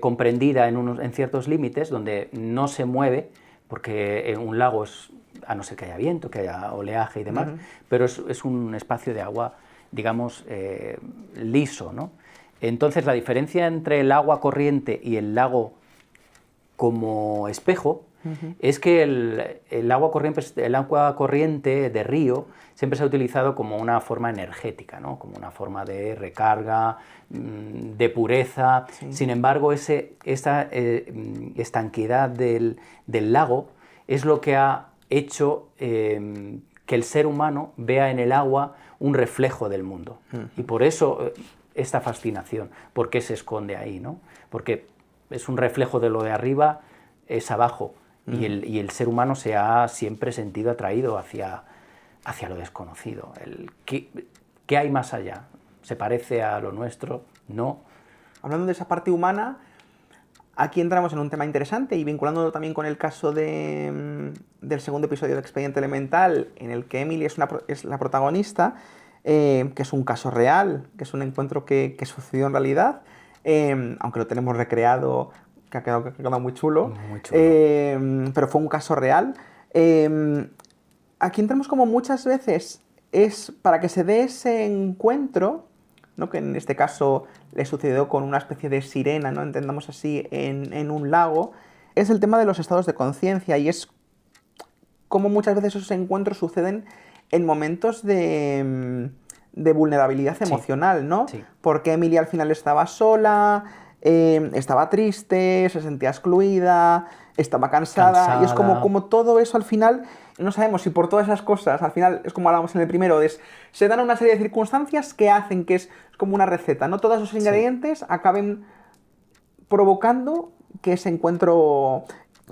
comprendida en ciertos límites donde no se mueve, porque en un lago es, a no ser que haya viento, que haya oleaje y demás, pero es un espacio de agua, digamos, liso, ¿no? Entonces la diferencia entre el agua corriente y el lago como espejo es que el agua corriente de río siempre se ha utilizado como una forma energética, ¿no? Como una forma de recarga, de pureza. Sí. Sin embargo, esa estanquidad del lago es lo que ha hecho que el ser humano vea en el agua un reflejo del mundo. Y por eso esta fascinación, ¿por qué se esconde ahí, ¿no? Porque es un reflejo de lo de arriba, es abajo, y el ser humano se ha siempre sentido atraído hacia lo desconocido. ¿Qué hay más allá? ¿Se parece a lo nuestro? No. Hablando de esa parte humana, aquí entramos en un tema interesante y vinculándolo también con el caso del segundo episodio de Expediente Elemental, en el que Emily es la protagonista, que es un caso real, que es un encuentro que sucedió en realidad, aunque lo tenemos recreado, que ha quedado muy chulo, Muy chulo. pero fue un caso real. Aquí entramos como muchas veces, es para que se dé ese encuentro, ¿no? Que en este caso le sucedió con una especie de sirena, ¿no? Entendamos así, en un lago, es el tema de los estados de conciencia, y es como muchas veces esos encuentros suceden en momentos de vulnerabilidad emocional, ¿no? Sí. Porque Emily al final estaba sola, estaba triste, se sentía excluida, estaba cansada, y es como todo eso al final, no sabemos si por todas esas cosas, al final es como hablábamos en el primero, se dan una serie de circunstancias que hacen que es como una receta, ¿no? Todos esos ingredientes acaben provocando que ese encuentro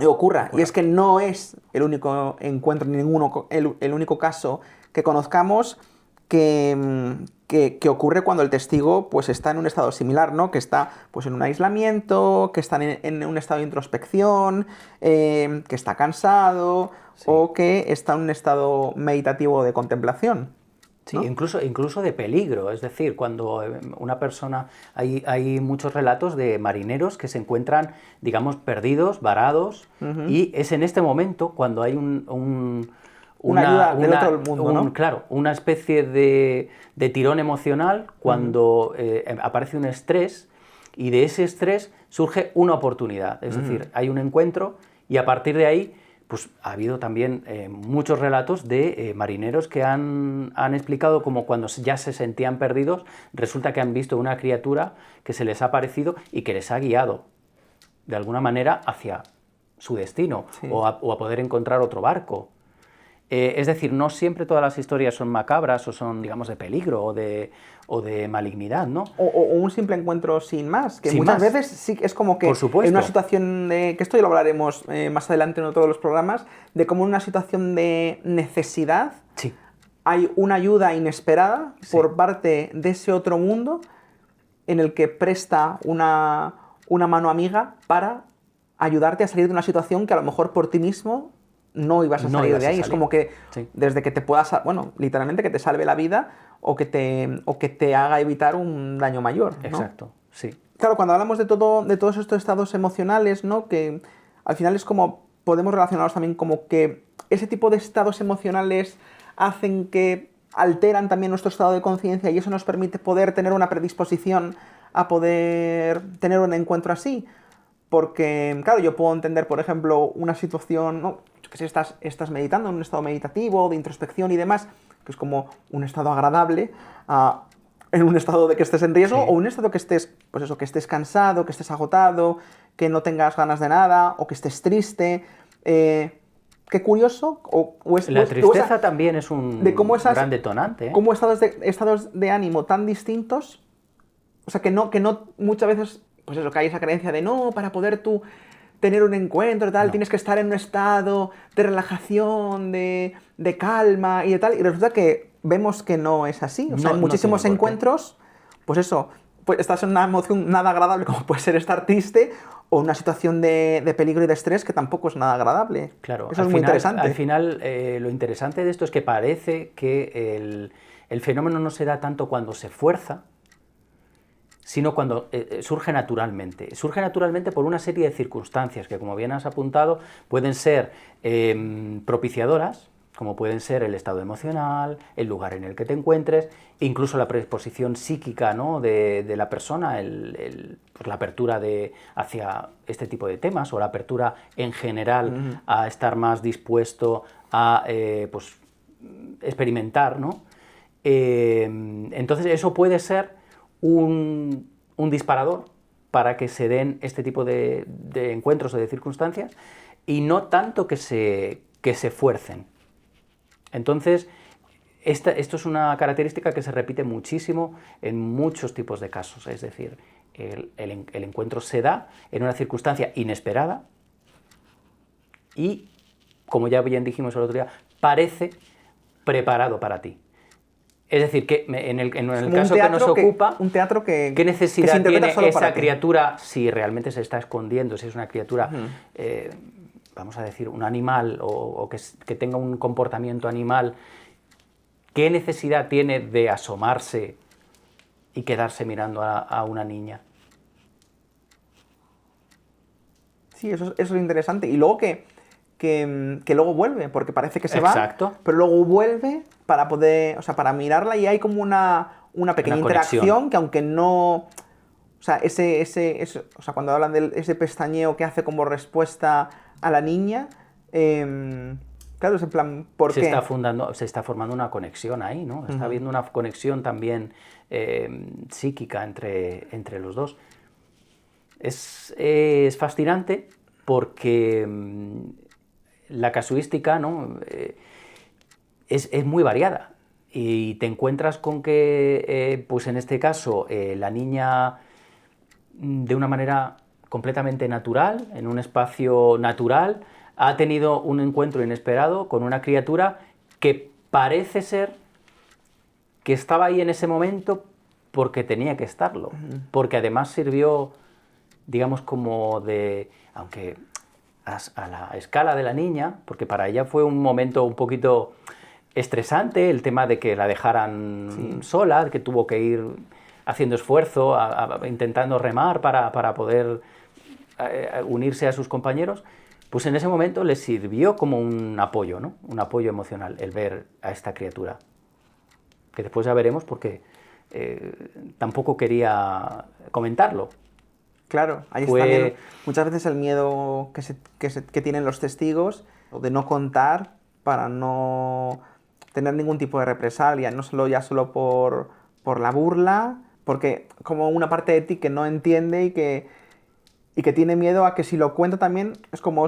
ocurra. Y es que no es el único encuentro, el único caso que conozcamos que ocurre cuando el testigo pues está en un estado similar, ¿no? Que está pues en un aislamiento, que está en un estado de introspección, que está cansado, sí, o que está en un estado meditativo de contemplación. Sí, ¿no? incluso de peligro, es decir, cuando una persona, hay muchos relatos de marineros que se encuentran, digamos, perdidos, varados, y es en este momento cuando hay una ayuda del otro mundo, ¿no? Claro, una especie de tirón emocional cuando aparece un estrés, y de ese estrés surge una oportunidad, es decir, hay un encuentro y a partir de ahí pues ha habido también muchos relatos de marineros que han explicado como cuando ya se sentían perdidos, resulta que han visto una criatura que se les ha aparecido y que les ha guiado de alguna manera hacia su destino, sí, o a poder encontrar otro barco. Es decir, no siempre todas las historias son macabras o son, digamos, de peligro o de malignidad, ¿no? O un simple encuentro sin más, que sin muchas más. veces sí es como que por supuesto, en una situación de, que esto ya lo hablaremos más adelante en todos los programas, de cómo en una situación de necesidad sí, hay una ayuda inesperada, sí, por parte de ese otro mundo en el que presta una mano amiga para ayudarte a salir de una situación que a lo mejor por ti mismo no ibas a salir de ahí. Es como que sí, desde que te puedas, bueno, literalmente que te salve la vida o que te haga evitar un daño mayor, ¿no? Exacto, sí. Claro, cuando hablamos de todos estos estados emocionales, ¿no? Que al final es como, podemos relacionarlos también como que ese tipo de estados emocionales hacen que alteran también nuestro estado de conciencia y eso nos permite poder tener una predisposición a poder tener un encuentro así. Porque, claro, yo puedo entender, por ejemplo, una situación, ¿no? Que si estás meditando en un estado meditativo, de introspección y demás, que es como un estado agradable, en un estado de que estés en riesgo, sí, o un estado que estés, pues eso, que estés cansado, que estés agotado, que no tengas ganas de nada, o que estés triste. Qué curioso. La tristeza también es un gran detonante, ¿eh? Como estados de ánimo tan distintos, o sea, que no muchas veces, pues eso, que hay esa creencia de no, para poder tú tener un encuentro y tal, tienes que estar en un estado de relajación, de calma y de tal, y resulta que vemos que no es así. O sea, en muchísimos encuentros, pues eso, pues estás en una emoción nada agradable como puede ser estar triste, o una situación de peligro y de estrés que tampoco es nada agradable. Claro, eso es muy interesante. Al final, lo interesante de esto es que parece que el fenómeno no se da tanto cuando se fuerza, sino cuando surge naturalmente. Surge naturalmente por una serie de circunstancias que, como bien has apuntado, pueden ser propiciadoras, como pueden ser el estado emocional, el lugar en el que te encuentres, incluso la predisposición psíquica, ¿no?, de la persona, pues la apertura hacia este tipo de temas, o la apertura en general a estar más dispuesto a pues, experimentar, ¿no? Entonces eso puede ser un disparador para que se den este tipo de encuentros o de circunstancias, y no tanto que se fuercen. Entonces, esto es una característica que se repite muchísimo en muchos tipos de casos, es decir, el encuentro se da en una circunstancia inesperada y, como ya bien dijimos el otro día, parece preparado para ti. Es decir, que en el caso que nos ocupa, un teatro que ¿qué necesidad tiene esa ti? Criatura, si realmente se está escondiendo, si es una criatura, vamos a decir, un animal, o que tenga un comportamiento animal? ¿Qué necesidad tiene de asomarse y quedarse mirando a una niña? Sí, eso es interesante. Y luego que luego vuelve, porque parece que se Exacto. va, pero luego vuelve para poder, o sea, para mirarla, y hay como una pequeña interacción que, aunque no... O sea, o sea, cuando hablan de ese pestañeo que hace como respuesta a la niña, claro, es en plan, ¿por qué? Se está formando una conexión ahí, ¿no? Está habiendo una conexión también psíquica entre los dos. Es fascinante porque la casuística, ¿no?, es muy variada, y te encuentras con que, pues en este caso, la niña, de una manera completamente natural, en un espacio natural, ha tenido un encuentro inesperado con una criatura que parece ser que estaba ahí en ese momento porque tenía que estarlo, porque además sirvió, digamos, como de... aunque a la escala de la niña, porque para ella fue un momento un poquito estresante el tema de que la dejaran sola, que tuvo que ir haciendo esfuerzo, intentando remar para poder unirse a sus compañeros. Pues en ese momento le sirvió como un apoyo, ¿no?, un apoyo emocional, el ver a esta criatura, que después ya veremos porque tampoco quería comentarlo. Claro, ahí está también muchas veces el miedo que tienen los testigos de no contar, para no tener ningún tipo de represalia, no solo por la burla, porque como una parte de ti que no entiende y que tiene miedo a que si lo cuenta también estás como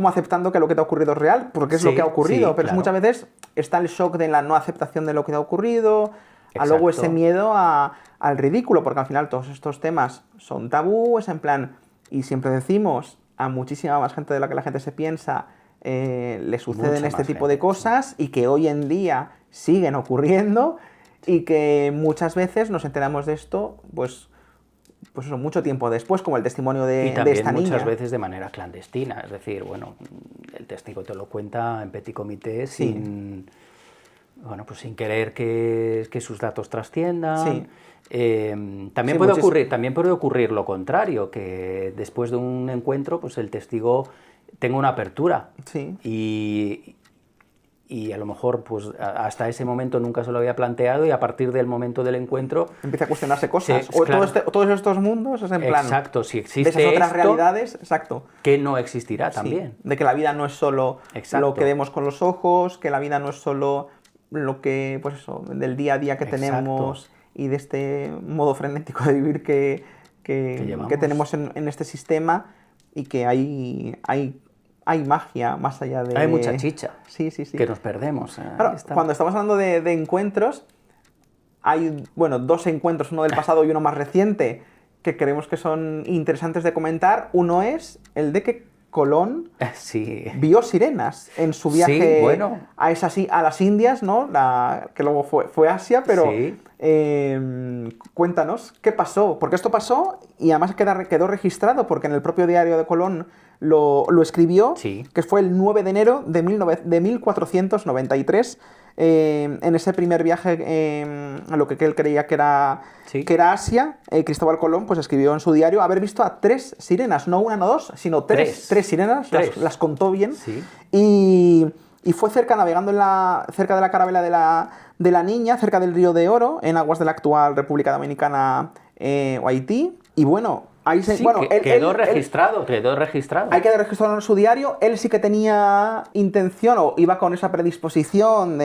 aceptando que lo que te ha ocurrido es real, porque es lo que ha ocurrido, pero claro. Muchas veces está el shock de la no aceptación de lo que te ha ocurrido, a luego ese miedo al ridículo, porque al final todos estos temas son tabú, es en plan, y siempre decimos, a muchísima más gente de la que la gente se piensa, le suceden este tipo de cosas, y que hoy en día siguen ocurriendo, y que muchas veces nos enteramos de esto, pues eso, mucho tiempo después, como el testimonio de esta niña. Y también muchas veces de manera clandestina, es decir, bueno, el testigo te lo cuenta en petit comité sin querer que sus datos trasciendan. También puede ocurrir lo contrario, que después de un encuentro, pues el testigo tenga una apertura y a lo mejor pues hasta ese momento nunca se lo había planteado, y a partir del momento del encuentro empieza a cuestionarse cosas. Todos estos mundos es en plan... Exacto, si existe de esas otras realidades, exacto. Que no existirá también. De que la vida no es solo lo que vemos con los ojos, que la vida no es solo lo que, pues eso, del día a día que tenemos, y de este modo frenético de vivir que tenemos en este sistema, y que hay magia más allá de... Hay mucha chicha, sí. que nos perdemos. Claro, cuando estamos hablando de encuentros, hay, dos encuentros, uno del pasado y uno más reciente, que creemos que son interesantes de comentar. Uno es el de que Colón vio sirenas en su viaje a las Indias, ¿no? Que luego fue Asia, pero cuéntanos, ¿qué pasó? Porque esto pasó, y además quedó registrado, porque en el propio diario de Colón lo escribió, que fue el 9 de enero de 1493, en ese primer viaje a lo que él creía que era Asia, Cristóbal Colón pues escribió en su diario haber visto a 3 sirenas, no una, no 2, sino 3 sirenas, las contó bien, y fue navegando cerca de la carabela de la Niña, cerca del Río de Oro, en aguas de la actual República Dominicana o Haití, y bueno... Quedó registrado. Hay que registrarlo en su diario. Él sí que tenía intención o iba con esa predisposición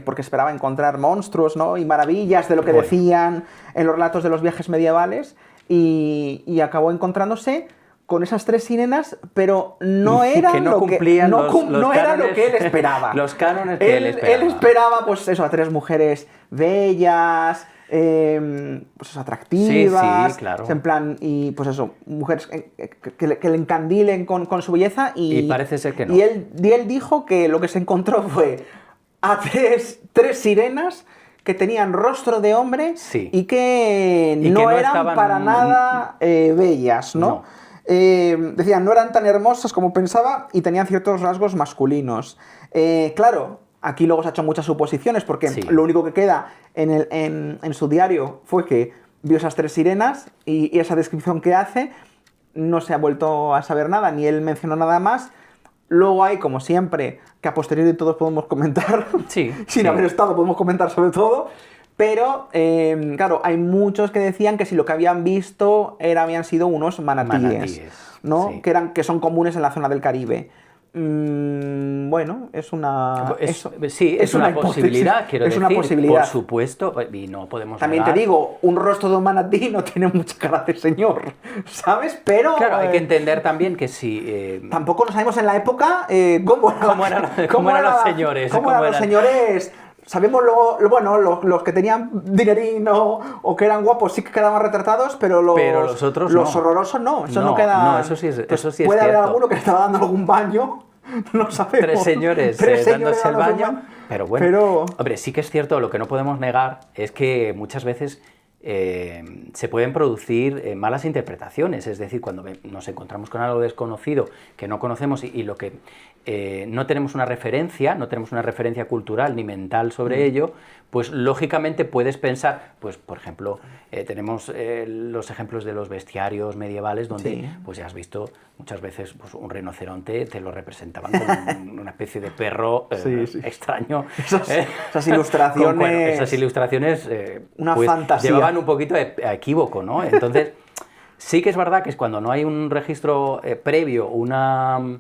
porque esperaba encontrar monstruos, ¿no? Y maravillas de lo que decían en los relatos de los viajes medievales, y acabó encontrándose con esas 3 sirenas, pero no eran que no cumplían no era lo que él esperaba. Los cánones que él esperaba. Él esperaba, pues eso, a 3 mujeres bellas, pues atractivas, sí, claro. En plan, y pues eso, mujeres que le encandilen con su belleza, y parece ser que no. Y él dijo que lo que se encontró fue a 3 sirenas que tenían rostro de hombre y que no eran para nada bellas, ¿no? Decían, no eran tan hermosas como pensaba y tenían ciertos rasgos masculinos. Claro, aquí luego se ha hecho muchas suposiciones porque lo único que queda en su diario fue que vio esas 3 sirenas y esa descripción que hace, no se ha vuelto a saber nada, ni él mencionó nada más. Luego hay, como siempre, que a posteriori todos podemos comentar, sin haber estado podemos comentar sobre todo, pero claro, hay muchos que decían que si lo que habían visto habían sido unos manatíes, ¿no? Sí. Que son comunes en la zona del Caribe. Bueno, es una... es una posibilidad, quiero decir, una posibilidad. Por supuesto, y no podemos También negar. te digo, un rostro de un manatí no tiene mucha cara de señor, ¿sabes? Pero... Claro, hay que entender también que si... Tampoco no sabemos en la época cómo eran los señores. ¿Cómo eran los señores? Sabemos los que tenían dinerino o que eran guapos sí que quedaban retratados, pero los otros los horrorosos no. Eso no queda. No, eso sí es puede haber cierto. alguno que estaba dando algún baño, no sabemos. 3 señores, dándose el baño. Pero bueno, hombre, sí que es cierto, lo que no podemos negar es que muchas veces se pueden producir malas interpretaciones, es decir, cuando nos encontramos con algo desconocido que no conocemos y lo que no tenemos una referencia cultural ni mental sobre ello, pues lógicamente puedes pensar, pues por ejemplo, tenemos los ejemplos de los bestiarios medievales donde pues ya has visto muchas veces pues, un rinoceronte te lo representaban como una especie de perro extraño. Esas ilustraciones... Esas ilustraciones una pues, fantasía. llevaban un poquito a equívoco, ¿no? Entonces, sí que es verdad que es cuando no hay un registro previo, una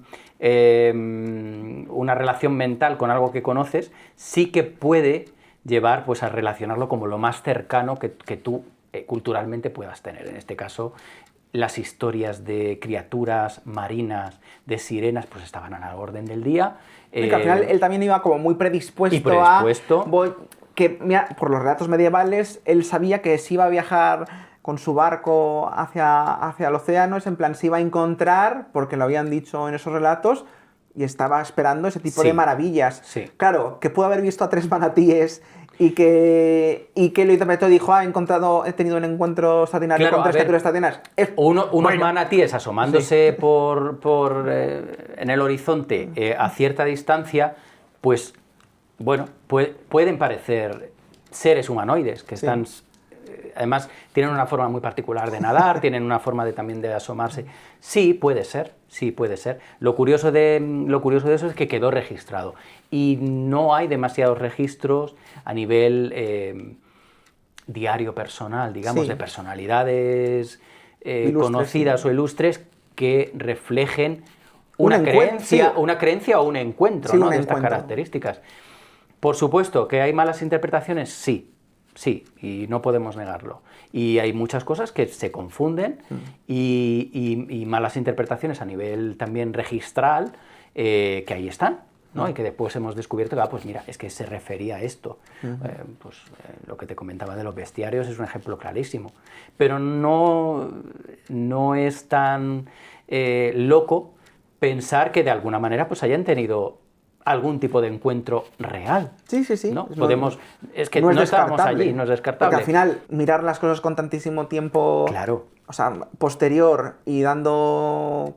relación mental con algo que conoces, sí que puede llevar pues, a relacionarlo como lo más cercano que tú culturalmente puedas tener. En este caso, las historias de criaturas marinas, de sirenas, pues estaban a la orden del día. Que al final él también iba como muy predispuesto. Mira, por los relatos medievales, él sabía que si iba a viajar con su barco hacia el océano, es en plan, se iba a encontrar, porque lo habían dicho en esos relatos, y estaba esperando ese tipo de maravillas. Claro, que pudo haber visto a 3 manatíes y que lo interpretó y dijo, he tenido un encuentro extraordinario con 3 criaturas extraordinarias. Unos manatíes asomándose en el horizonte a cierta distancia, pues, bueno, pueden parecer seres humanoides que están... Además, tienen una forma muy particular de nadar, tienen una forma también de asomarse. Sí, puede ser. Lo curioso de eso es que quedó registrado. Y no hay demasiados registros a nivel diario personal, digamos, de personalidades conocidas o ilustres que reflejen una creencia o un encuentro, ¿no? de estas características. Por supuesto, ¿que hay malas interpretaciones? Sí, y no podemos negarlo. Y hay muchas cosas que se confunden y malas interpretaciones a nivel también registral que ahí están, ¿no? Y que después hemos descubierto que, pues mira, es que se refería a esto. Lo que te comentaba de los bestiarios es un ejemplo clarísimo. Pero no es tan loco pensar que de alguna manera pues hayan tenido algún tipo de encuentro real. Sí. ¿No? Es que no estábamos allí, no es descartable. Porque al final, mirar las cosas con tantísimo tiempo, claro, o sea, posterior y dando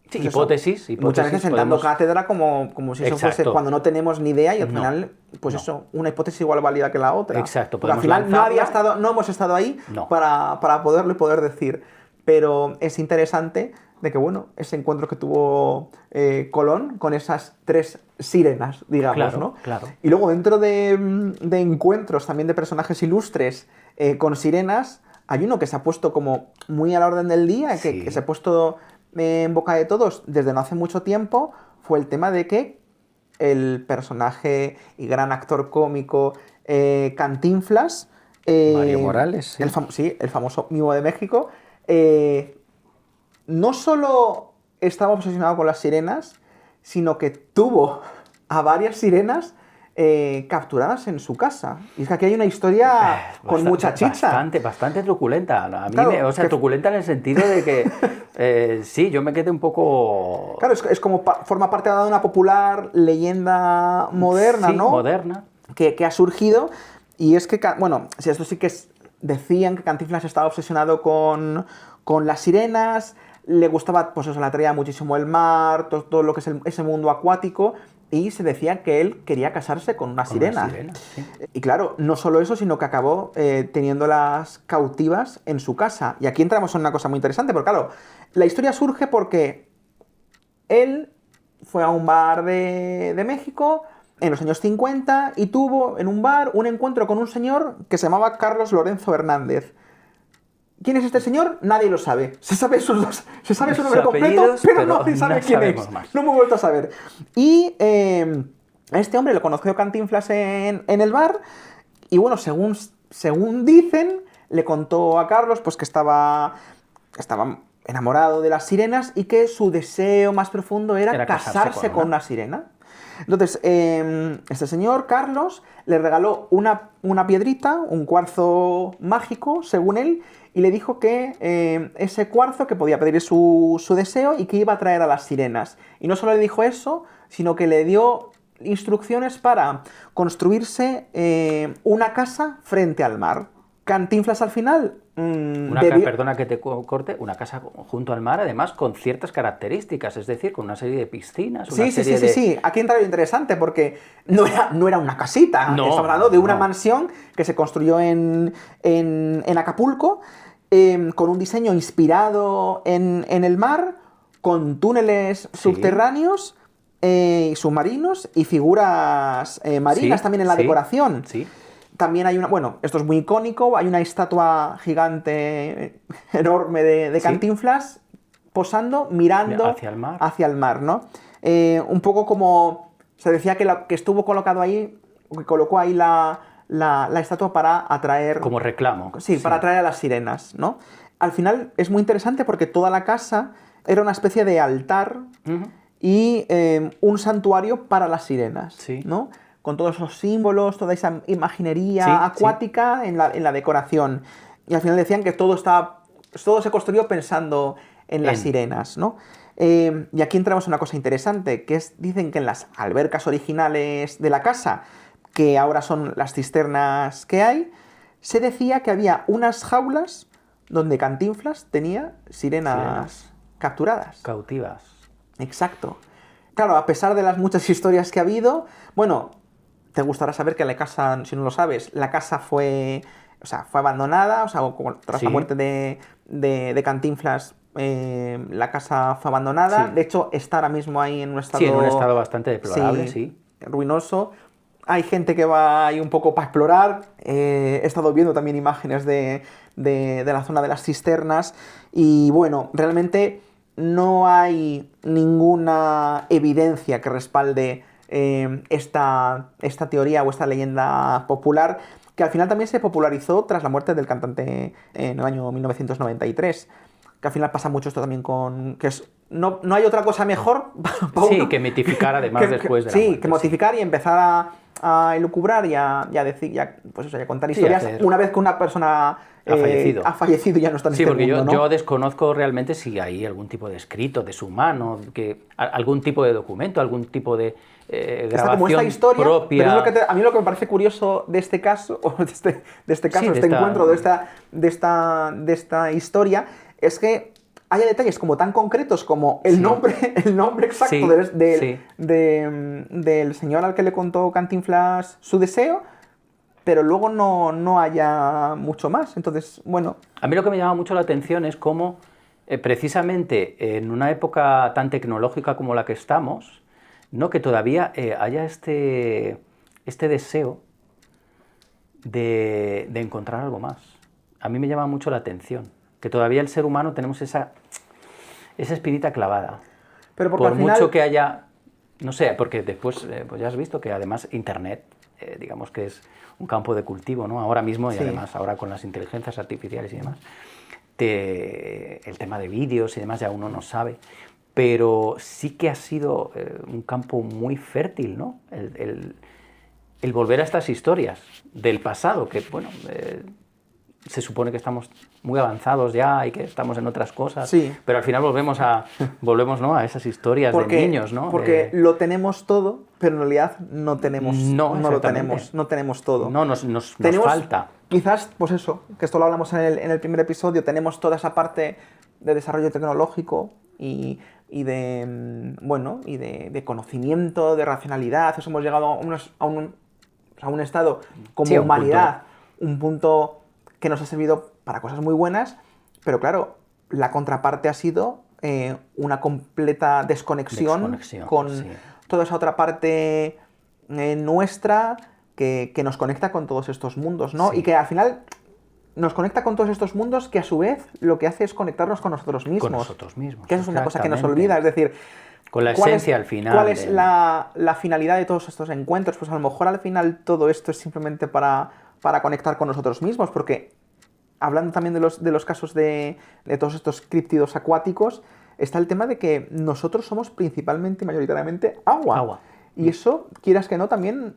Sí, pues hipótesis. Muchas veces sentando cátedra como si eso fuese cuando no tenemos ni idea y al final, pues eso, una hipótesis igual válida que la otra. Exacto. Porque al final no hemos estado ahí para poder decir. Pero es interesante de que, bueno, ese encuentro que tuvo Colón con esas 3 sirenas, digamos, ¿no? Claro. Y luego dentro de encuentros también de personajes ilustres con sirenas, hay uno que se ha puesto como muy a la orden del día, que se ha puesto en boca de todos desde no hace mucho tiempo, fue el tema de que el personaje y gran actor cómico Cantinflas, Mario Morales, el famoso Mimo de México, no solo estaba obsesionado con las sirenas, sino que tuvo a varias sirenas capturadas en su casa. Y es que aquí hay una historia con mucha chicha. Bastante truculenta. A mí truculenta en el sentido de que sí, yo me quedé un poco... Claro, es como forma parte de una popular leyenda moderna, ¿no? Moderna. Que ha surgido. Y es que, bueno, si esto sí que decían que Cantinflas estaba obsesionado con las sirenas, le gustaba, pues eso, le atraía muchísimo el mar, todo lo que es ese mundo acuático. Y se decía que él quería casarse con una sirena. Sí. Y claro, no solo eso, sino que acabó teniéndolas cautivas en su casa. Y aquí entramos en una cosa muy interesante, porque claro, la historia surge porque él fue a un bar de México en los años 50 y tuvo en un bar un encuentro con un señor que se llamaba Carlos Lorenzo Hernández. ¿Quién es este señor? Nadie lo sabe. Se sabe su nombre completo, pero no se sabe quién es. Más. No hemos vuelto a saber. Y a este hombre lo conoció Cantinflas en el bar y bueno, según dicen, le contó a Carlos pues que estaba enamorado de las sirenas y que su deseo más profundo era casarse con una sirena. Entonces, este señor, Carlos, le regaló una piedrita, un cuarzo mágico, según él, y le dijo que ese cuarzo que podía pedir su deseo y que iba a traer a las sirenas. Y no solo le dijo eso, sino que le dio instrucciones para construirse una casa frente al mar. Cantinflas al final... Perdona que te corte, una casa junto al mar, además con ciertas características, es decir, con una serie de piscinas. Sí. Aquí entra lo interesante, porque no era una casita. Estamos hablando de una mansión que se construyó en Acapulco, con un diseño inspirado en el mar, con túneles subterráneos, submarinos y figuras marinas también en la decoración. Sí. También hay esto es muy icónico, hay una estatua gigante enorme de Cantinflas posando, mirando hacia el mar, ¿no? Un poco como se decía que estuvo colocado ahí, que colocó ahí la estatua para atraer... Como reclamo. Sí, para atraer a las sirenas, ¿no? Al final es muy interesante porque toda la casa era una especie de altar y un santuario para las sirenas, ¿no? Con todos esos símbolos, toda esa imaginería acuática en la decoración. Y al final decían que todo se construyó pensando en las sirenas, ¿no? Y aquí entramos en una cosa interesante, que dicen que en las albercas originales de la casa, que ahora son las cisternas que hay, se decía que había unas jaulas donde Cantinflas tenía sirenas capturadas. Cautivas. Exacto. Claro, a pesar de las muchas historias que ha habido, bueno... Te gustará saber que la casa, si no lo sabes, la casa fue abandonada, tras la muerte de Cantinflas, la casa fue abandonada. De hecho, está ahora mismo ahí en un estado... Sí, en un estado bastante deplorable, ruinoso. Hay gente que va ahí un poco para explorar. He estado viendo también imágenes de la zona de las cisternas. Y bueno, realmente no hay ninguna evidencia que respalde esta teoría o esta leyenda popular, que al final también se popularizó tras la muerte del cantante en el año 1993. Que al final pasa mucho esto también no hay otra cosa mejor que mitificar además después de la muerte. Que mitificar y empezar a elucubrar y a contar historias una vez que una persona ha fallecido y ya no está en este mundo. Sí, porque yo desconozco realmente si hay algún tipo de escrito de su mano, algún tipo de documento, algún tipo de grabación como esta historia, propia. Pero a mí lo que me parece curioso de este caso, o de este encuentro, de esta historia, es que haya detalles como tan concretos como el nombre exacto Sí, sí. del señor al que le contó Cantinflas su deseo, pero luego no haya mucho más. Entonces, bueno, A mí lo que me llama mucho la atención es cómo, precisamente en una época tan tecnológica como la que estamos, ¿no? Que todavía haya este deseo de encontrar algo más. A mí me llama mucho la atención, que todavía el ser humano tenemos esa espinita clavada. pero porque Por al final... mucho que haya, no sé, porque después pues ya has visto que además Internet, digamos que es un campo de cultivo, ¿no? Ahora mismo, y Sí. además ahora con las inteligencias artificiales y demás, el tema de vídeos y demás ya uno no sabe, pero sí que ha sido un campo muy fértil, ¿no? El volver a estas historias del pasado, que bueno, se supone que estamos muy avanzados ya y que estamos en otras cosas, Sí. pero al final volvemos ¿no? a esas historias de niños, ¿no? Porque lo tenemos todo, pero en realidad no No, lo exactamente. tenemos, no tenemos todo. No, nos Tenemos, falta. quizás, pues eso, que esto lo hablamos en el primer episodio, tenemos toda esa parte de desarrollo tecnológico y de conocimiento, de racionalidad. Eso hemos llegado a un estado como Sí, a un humanidad, un punto que nos ha servido para cosas muy buenas, pero claro, la contraparte ha sido una completa desconexión con sí. toda esa otra parte nuestra que nos conecta con todos estos mundos, ¿no? Sí. Y que al final nos conecta con todos estos mundos que a su vez lo que hace es conectarnos con nosotros mismos. Con nosotros mismos. Que eso es una cosa que nos exactamente. olvida, es decir... Con la esencia al final. ¿Cuál es la finalidad de todos estos encuentros? Pues a lo mejor al final todo esto es simplemente para conectar con nosotros mismos, porque hablando también de los casos de todos estos críptidos acuáticos, está el tema de que nosotros somos principalmente, mayoritariamente, agua. Y eso, quieras que no, también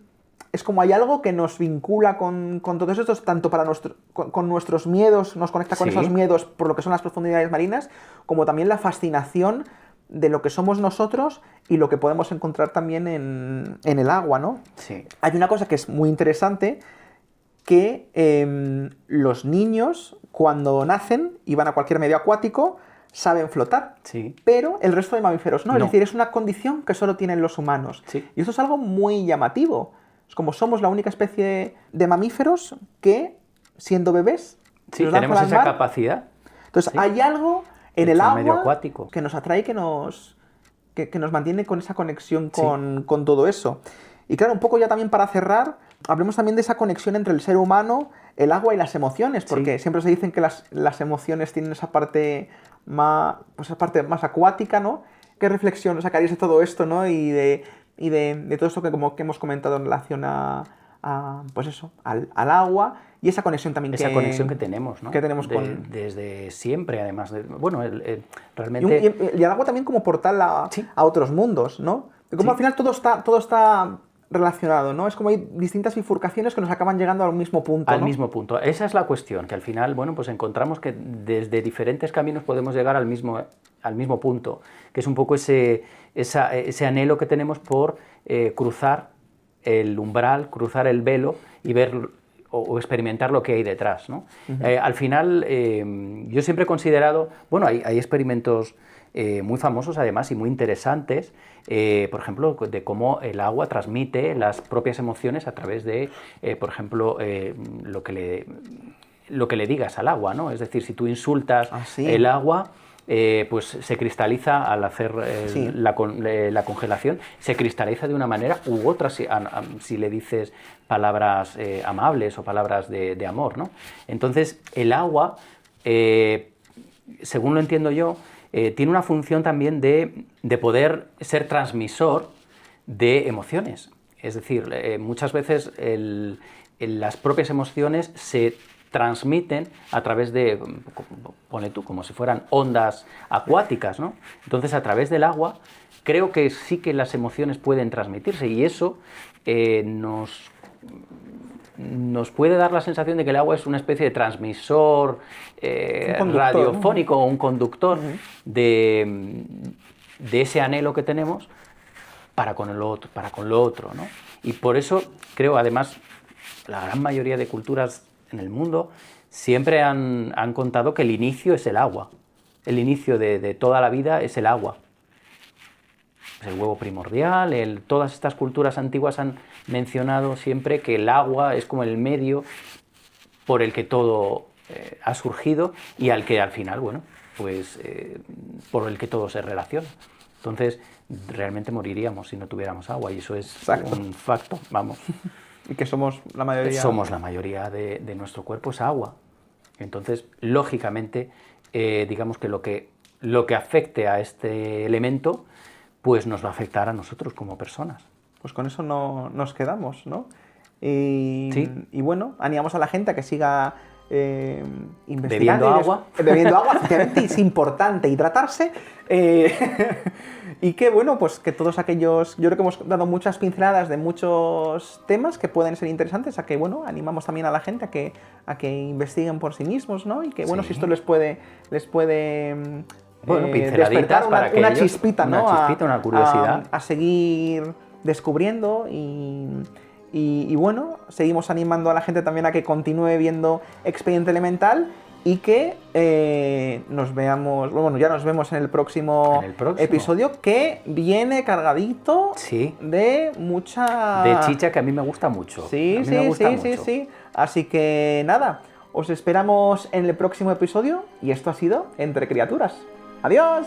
es como hay algo que nos vincula con todos estos, tanto para con nuestros miedos, nos conecta con Sí. esos miedos por lo que son las profundidades marinas, como también la fascinación de lo que somos nosotros y lo que podemos encontrar también en el agua, ¿no? Sí. Hay una cosa que es muy interesante, que los niños, cuando nacen y van a cualquier medio acuático, saben flotar, Sí. pero el resto de mamíferos no. Es No. decir, es una condición que solo tienen los humanos. Sí. Y eso es algo muy llamativo. Es como somos la única especie de mamíferos que, siendo bebés, Sí, nos lanzan tenemos al esa mar. capacidad. Entonces, Sí. hay algo en el Hecho medio agua acuático. que nos atrae, que nos mantiene con esa conexión Sí. con todo eso. Y claro, un poco ya también para cerrar, hablemos también de esa conexión entre el ser humano, el agua y las emociones, porque Sí. siempre se dicen que las emociones tienen esa parte más acuática, ¿no? ¿Qué reflexión sacarías de todo esto, ¿no? Y de todo esto que hemos comentado en relación pues eso, al agua y esa conexión también Esa conexión que tenemos, ¿no? que tenemos con... Desde siempre, además. Bueno, realmente... Y el agua también como portal Sí. a otros mundos, ¿no? De cómo Sí. al final todo está relacionado, ¿no? Es como hay distintas bifurcaciones que nos acaban llegando al mismo punto, Al ¿no? mismo punto. Esa es la cuestión, que al final, bueno, pues encontramos que desde diferentes caminos podemos llegar al mismo punto, que es un poco ese anhelo que tenemos por cruzar el umbral, cruzar el velo y ver o experimentar lo que hay detrás, ¿no? Al final, yo siempre he considerado, bueno, hay experimentos muy famosos además y muy interesantes, por ejemplo, de cómo el agua transmite las propias emociones a través de, por ejemplo, lo que le digas al agua, ¿no? Es decir, si tú insultas el agua, pues se cristaliza al hacer Sí. la congelación, se cristaliza de una manera u otra si le dices palabras amables o palabras de amor, ¿no? Entonces, el agua, según lo entiendo yo, tiene una función también de poder ser transmisor de emociones. Es decir, muchas veces las propias emociones se transmiten a través de, pone tú, como si fueran ondas acuáticas, ¿no? Entonces, a través del agua, creo que sí que las emociones pueden transmitirse y eso nos puede dar la sensación de que el agua es una especie de transmisor radiofónico, ¿no? O un conductor de ese anhelo que tenemos para con lo otro, ¿no? Y por eso creo, además, la gran mayoría de culturas en el mundo siempre han contado que el inicio es el agua. el inicio de toda la vida es el agua. Es el huevo primordial, todas estas culturas antiguas han mencionado siempre que el agua es como el medio por el que todo ha surgido y al que al final, bueno, pues por el que todo se relaciona. Entonces, realmente moriríamos si no tuviéramos agua y eso es Exacto. un facto, vamos. Y que somos la mayoría... Somos la mayoría de nuestro cuerpo es agua. Entonces, lógicamente, digamos que lo que afecte a este elemento, pues nos va a afectar a nosotros como personas. Pues con eso no nos quedamos, ¿no? Y, Sí. y bueno, animamos a la gente a que siga investigando. Bebiendo agua. Bebiendo agua, efectivamente, es importante hidratarse. Y que bueno, pues que todos aquellos... Yo creo que hemos dado muchas pinceladas de muchos temas que pueden ser interesantes, a que bueno, animamos también a la gente a que investiguen por sí mismos, ¿no? Y que bueno, Sí. si esto les puede Bueno, despertar pinceladitas para que una ellos- chispita, ¿no? una chispita, una curiosidad. A seguir descubriendo y bueno, seguimos animando a la gente también a que continúe viendo Expediente Elemental y que nos veamos, bueno, ya nos vemos en el próximo episodio, que viene cargadito Sí. de mucha... De chicha, que a mí me gusta mucho. Sí, A mí me gusta sí. mucho. Así que nada, os esperamos en el próximo episodio y esto ha sido Entre Criaturas. ¡Adiós!